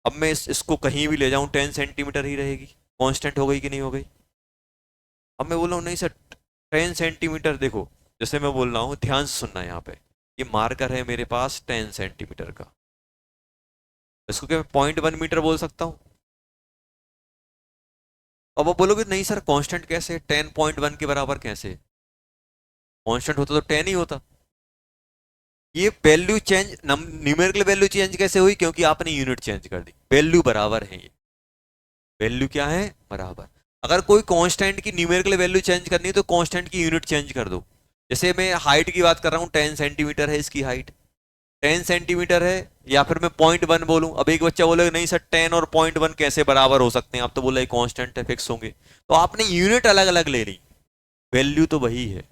A: अब मैं इसको कहीं भी ले जाऊं 10 सेंटीमीटर ही रहेगी, कांस्टेंट हो गई कि नहीं हो गई। अब मैं बोल रहा हूँ नहीं सर 10 सेंटीमीटर, देखो जैसे मैं बोल रहा हूँ ध्यान से सुनना यहाँ पे, ये मार्कर है मेरे पास 10 सेंटीमीटर का, इसको क्या मैं 0.1 मीटर बोल सकता हूँ। अब आप बोलोगे नहीं सर कांस्टेंट कैसे, 10.1 के बराबर कैसे, कांस्टेंट होता तो 10 ही होता। ये value change, numerical value change कैसे हुई, क्योंकि आपने यूनिट चेंज कर दी, वैल्यू बराबर है ये, वैल्यू क्या है, बराबर। अगर कोई कांस्टेंट की न्यूमेरिकल वैल्यू चेंज करनी है तो कांस्टेंट की यूनिट चेंज कर दो। जैसे मैं हाइट की बात कर रहा हूँ, 10 सेंटीमीटर है इसकी हाइट, 10 सेंटीमीटर है, या फिर मैं 0.1 बोलूं। अब एक बच्चा बोलेगा नहीं सर 10 और 0.1 कैसे बराबर हो सकते हैं, आप तो बोला कांस्टेंट है, फिक्स होंगे, तो आपने यूनिट अलग अलग ले ली, वैल्यू तो वही है,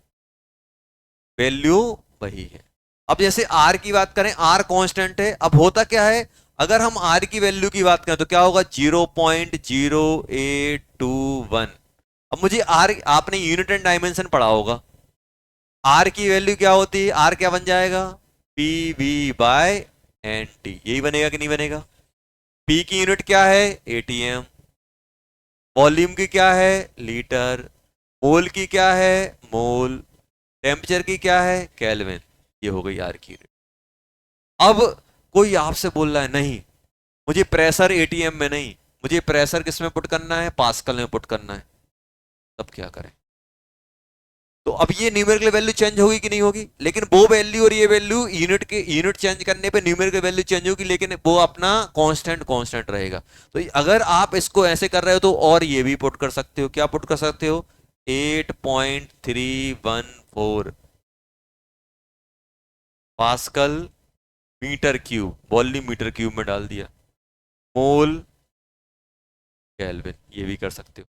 A: वैल्यू वही है। अब जैसे आर की बात करें, आर कांस्टेंट है, अब होता क्या है, अगर हम आर की वैल्यू की बात करें तो क्या होगा, 0.0821। अब मुझे आर, आपने यूनिट एंड डायमेंशन पढ़ा होगा, आर की वैल्यू क्या होती है, आर क्या बन जाएगा, P V by N T, यही बनेगा कि नहीं बनेगा। पी की यूनिट क्या है, एटीएम, वॉल्यूम की क्या है, लीटर, मोल की क्या है, मोल, टेम्परेचर की क्या है, केल्विन, ये हो गई आर की यूनिट। अब कोई आपसे बोल रहा है नहीं मुझे प्रेशर एटीएम में नहीं, मुझे प्रेशर किस में पुट करना है, पास्कल में पुट करना है, तब क्या करें। तो अब ये न्यूमेरिकल वैल्यू चेंज होगी कि नहीं होगी, लेकिन वो वैल्यू और ये वैल्यू यूनिट के, यूनिट चेंज करने पे न्यूमेरिकल वैल्यू चेंज होगी, लेकिन वो अपना कांस्टेंट कांस्टेंट रहेगा। तो अगर आप इसको ऐसे कर रहे हो तो और ये भी पुट कर सकते हो, क्या पुट कर सकते हो, 8.314 pascal metre cube, volume metre cube में डाल दिया, मोल केल्विन, ये भी कर सकते हो।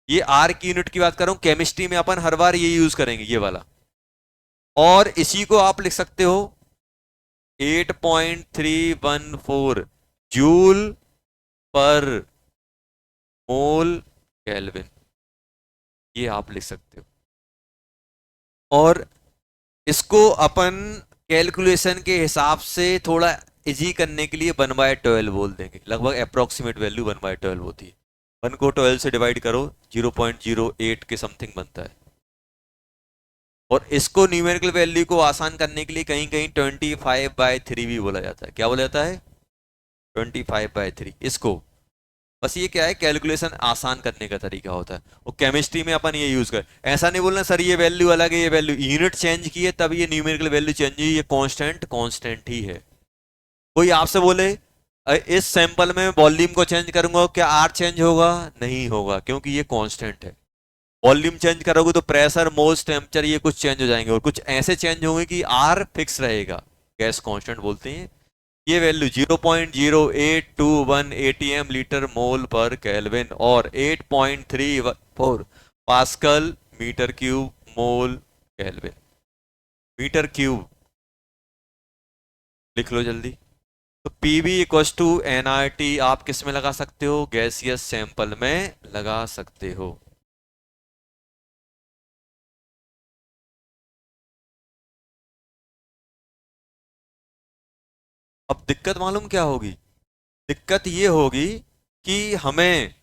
A: ये आर की यूनिट की बात कर रहा हूं, केमिस्ट्री में अपन हर बार ये यूज करेंगे ये वाला, और इसी को आप लिख सकते हो 8.314 जूल पर मोल केल्विन, ये आप लिख सकते हो। और इसको अपन कैलकुलेशन के हिसाब से थोड़ा इजी करने के लिए 1/12 बोल देंगे, लगभग अप्रोक्सीमेट वैल्यू 1/12 होती है। 1 को 12 से डिवाइड करो 0.08 के समथिंग बनता है। और इसको न्यूमेरिकल वैल्यू को आसान करने के लिए कहीं कहीं 25/3 भी बोला जाता है, क्या बोला जाता है, 25/3 इसको। बस ये क्या है, कैलकुलेशन आसान करने का तरीका होता है, और केमिस्ट्री में अपन ये यूज कर, ऐसा नहीं बोलना सर ये वैल्यू अलग है, ये वैल्यू, यूनिट चेंज की है तब ये न्यूमेरिकल वैल्यू चेंज हुई, ये कांस्टेंट कांस्टेंट ही है। कोई आपसे बोले इस सैंपल में वॉल्यूम को चेंज करूंगा क्या आर चेंज होगा, नहीं होगा, क्योंकि ये कांस्टेंट है। वॉल्यूम चेंज करोगे तो प्रेशर, मोल्स, टेम्परेचर ये कुछ चेंज हो जाएंगे, और कुछ ऐसे चेंज होंगे कि आर फिक्स रहेगा, गैस कांस्टेंट बोलते हैं। ये वैल्यू 0.0821 एटीएम लीटर मोल पर केल्विन और 8.314 pascal metre cube mole kelvin, metre cube लिख लो जल्दी। तो पीवी इक्वल टू एनआरटी आप किस में लगा सकते हो, गैसियस सैंपल में लगा सकते हो। अब दिक्कत मालूम क्या होगी, दिक्कत ये होगी कि हमें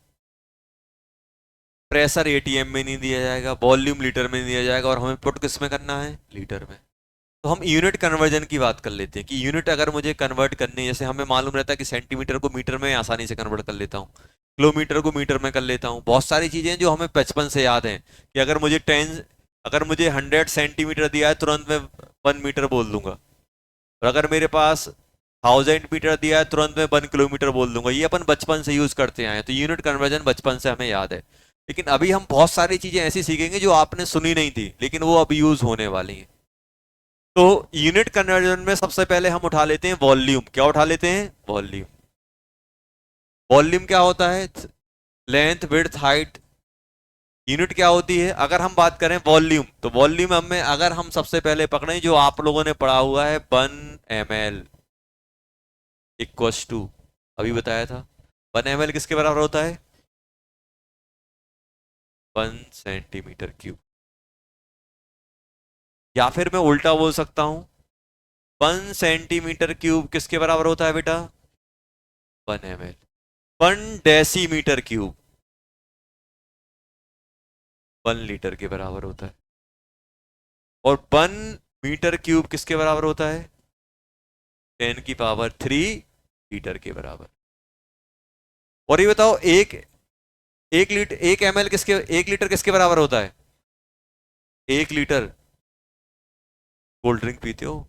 A: प्रेशर एटीएम में नहीं दिया जाएगा, वॉल्यूम लीटर में नहीं दिया जाएगा, और हमें पुट किस में करना है, लीटर में। तो हम यूनिट कन्वर्जन की बात कर लेते हैं कि यूनिट अगर मुझे कन्वर्ट करनी है, जैसे हमें मालूम रहता है कि सेंटीमीटर को मीटर में आसानी से कन्वर्ट कर लेता हूँ, किलोमीटर को मीटर में कर लेता हूँ, बहुत सारी चीजें जो हमें बचपन से याद हैं कि अगर मुझे 10, अगर मुझे 100 सेंटीमीटर दिया है तुरंत मैं 1 मीटर बोल दूंगा, और अगर मेरे पास 1000 मीटर दिया है तुरंत मैं 1 किलोमीटर बोल दूंगा, ये अपन बचपन से यूज करते आए हैं, तो यूनिट कन्वर्जन बचपन से हमें याद है। लेकिन अभी हम बहुत सारी चीजें ऐसी सीखेंगे जो आपने सुनी नहीं थी, लेकिन वो अब यूज होने वाली हैं। तो यूनिट कन्वर्जन में सबसे पहले हम उठा लेते हैं वॉल्यूम, क्या उठा लेते हैं, वॉल्यूम। वॉल्यूम क्या होता है, लेंथ विड्थ हाइट। यूनिट क्या होती है, अगर हम बात करें वॉल्यूम, तो वॉल्यूम में अगर हम सबसे पहले पकड़ें जो आप लोगों ने पढ़ा हुआ है 1 ml इक्वल्स टू अभी बताया था। 1 ml किसके बराबर होता है? 1 सेंटीमीटर क्यूब। या फिर मैं उल्टा बोल सकता हूं, 1 सेंटीमीटर क्यूब किसके बराबर होता है बेटा? 1 ml। 1 डेसीमीटर क्यूब 1 लीटर के बराबर होता है। और 1 मीटर क्यूब किसके बराबर होता है? 10⁻³ लीटर के बराबर। और ये बताओ, एक एक लीटर 1 ml किसके 1 लीटर किसके बराबर होता है? 1 लीटर। कोल्ड ड्रिंक पीते हो,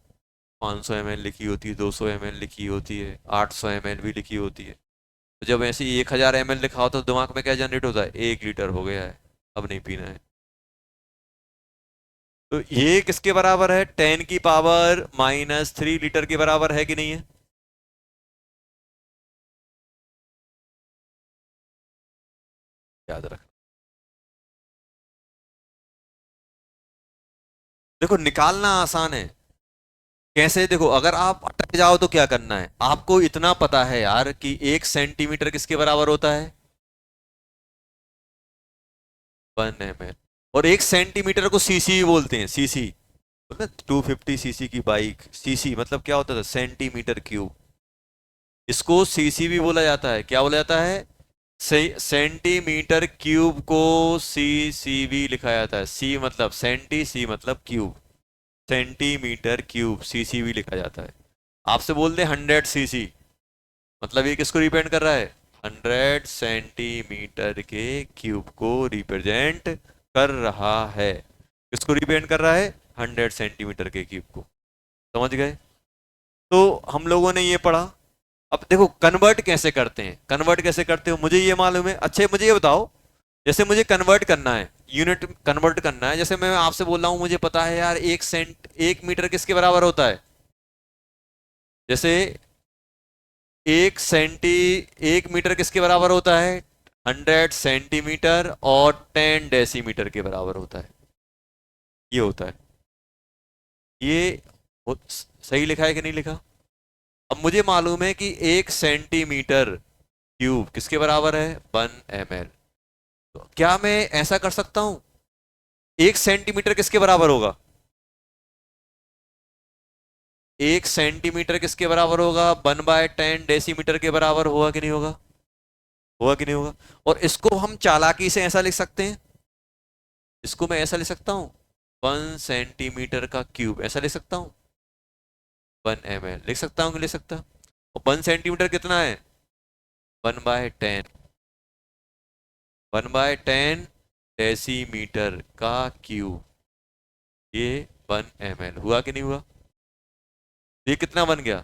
A: 500 ml लिखी होती है, 200 ml लिखी होती है, 800 ml भी लिखी होती है। तो जब ऐसे 1000 ml लिखा होता है तो दिमाग में क्या जनरेट होता है? 1 लीटर हो गया है, अब नहीं पीना है। तो ये किसके बराबर है? 10⁻³ लीटर के बराबर है कि नहीं है? याद रख। देखो निकालना आसान है। कैसे? देखो, अगर आप अटक जाओ तो क्या करना है, आपको इतना पता है यार कि 1 सेंटीमीटर किसके बराबर होता है? 1 ml। और 1 सेंटीमीटर को सीसी बोलते हैं, सीसी। 250 सीसी की बाइक, सीसी मतलब क्या होता था? Centimetre cube. इसको सीसी भी बोला जाता है। क्या बोला जाता है? सेंटीमीटर क्यूब को सीसी भी लिखा जाता है। सी मतलब सेंटी, सी मतलब क्यूब। सेंटीमीटर क्यूब सीसी भी लिखा जाता है। आपसे बोल दे 100 सीसी, मतलब ये किसको रिप्रेजेंट कर रहा है? 100 सेंटीमीटर के क्यूब को रिप्रेजेंट कर रहा है। किसको रिप्रेजेंट कर रहा है? 100 सेंटीमीटर के क्यूब को। समझ गए? तो हम लोगों ने ये पढ़ा। अब देखो कन्वर्ट कैसे करते हैं, कन्वर्ट कैसे करते हो मुझे ये मालूम है। अच्छा मुझे ये बताओ, जैसे मुझे कन्वर्ट करना है, यूनिट कन्वर्ट करना है। जैसे मैं आपसे बोल रहा हूं मुझे पता है यार 1 मीटर किसके बराबर होता है? जैसे 1 मीटर किसके बराबर होता है? 100 सेंटीमीटर। और 10 डेसीमीटर के बराबर होता है। ये होता है। ये सही लिखा है कि नहीं लिखा? अब मुझे मालूम है कि 1 सेंटीमीटर क्यूब किसके बराबर है? 1 ml। तो क्या मैं ऐसा कर सकता हूं, 1 सेंटीमीटर किसके बराबर होगा? 1 सेंटीमीटर किसके बराबर होगा? 1/10 डेसीमीटर के बराबर होगा कि नहीं होगा? होगा कि नहीं होगा? और इसको हम चालाकी से ऐसा लिख सकते हैं, इसको मैं ऐसा लिख सकता हूं, 1 सेंटीमीटर का क्यूब ऐसा लिख सकता हूं। 1 ml लिख सकता हूं कि लिख सकता? और 1 सेंटीमीटर कितना है? 1/10। 1/10 डेसीमीटर का क्यूब। ये 1 ml हुआ कि नहीं हुआ? ये कितना बन गया?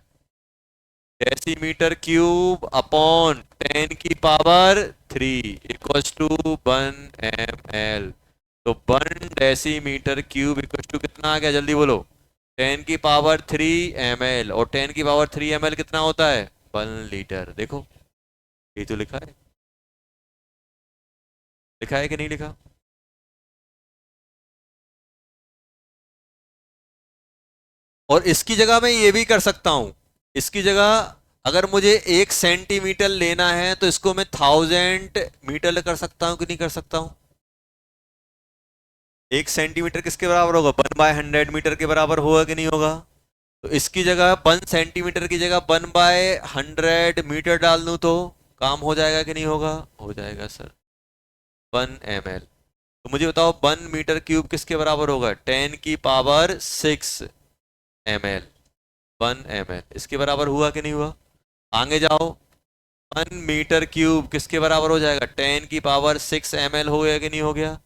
A: Decimetre cube upon 10⁻³ equals to 1 ml। तो 1 डेसीमीटर क्यूब इक्वल्स टू कितना आ गया? जल्दी बोलो। 10⁻³ ml। और 10⁻³ ml कितना होता है? 1 लीटर। देखो ये तो लिखा है, लिखा है कि नहीं लिखा? और इसकी जगह मैं ये भी कर सकता हूं, इसकी जगह अगर मुझे 1 सेंटीमीटर लेना है तो इसको मैं 1000 मीटर कर सकता हूं कि नहीं कर सकता हूं? 1 सेंटीमीटर किसके बराबर होगा? 1/100 मीटर के बराबर होगा कि नहीं होगा? तो इसकी जगह 1 सेंटीमीटर की जगह 1/100 मीटर डाल दूं तो काम हो जाएगा कि नहीं होगा? हो जाएगा सर। 1 ml। तो मुझे बताओ 1 मीटर क्यूब किसके बराबर होगा? 10⁻⁶ ml। 1 ml इसके बराबर हुआ कि नहीं हुआ? आगे जाओ, 1 मीटर क्यूब किसके बराबर हो जाएगा? 10⁻⁶ ml हो गया कि नहीं हो गया?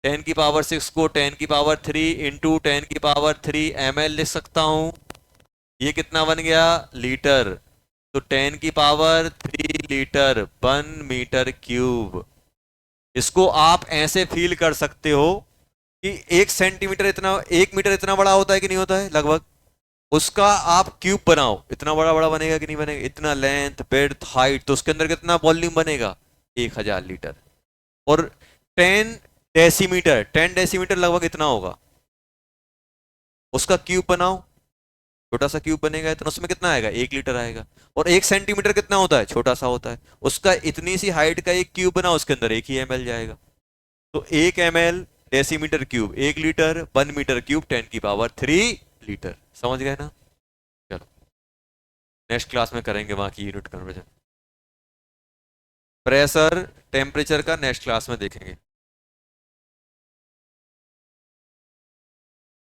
A: 10⁻⁶ को 10⁻³ इंटू 10⁻³ ml लिख सकता हूं। ये कितना बन गया? लीटर। तो 10⁻³ लीटर 1 मीटर क्यूब। इसको आप ऐसे फील कर सकते हो कि 1 सेंटीमीटर इतना, 1 मीटर इतना बड़ा होता है कि नहीं होता है लगभग? उसका आप क्यूब बनाओ, इतना बड़ा बड़ा बनेगा कि नहीं बनेगा? इतना लेंथ ब्रेड्थ हाइट, तो उसके अंदर कितना वॉल्यूम बनेगा? 1000 लीटर। और 10 डेसीमीटर लगभग इतना होगा, उसका क्यूब बनाओ। छोटा सा क्यूब बनेगा तो उसमें कितना आएगा, 1 लीटर आएगा। और 1 सेंटीमीटर कितना होता है, छोटा सा होता है। उसका इतनी सी हाइट का एक क्यूब बना, उसके अंदर 1 ही ml जाएगा। तो 1 ml decimetre cube 1 litre, 1 metre cube 10⁻³ litre. समझ गए ना? चलो नेक्स्ट क्लास में करेंगे वहां की यूनिट कन्वर्जन। प्रेशर टेम्परेचर का नेक्स्ट क्लास में देखेंगे।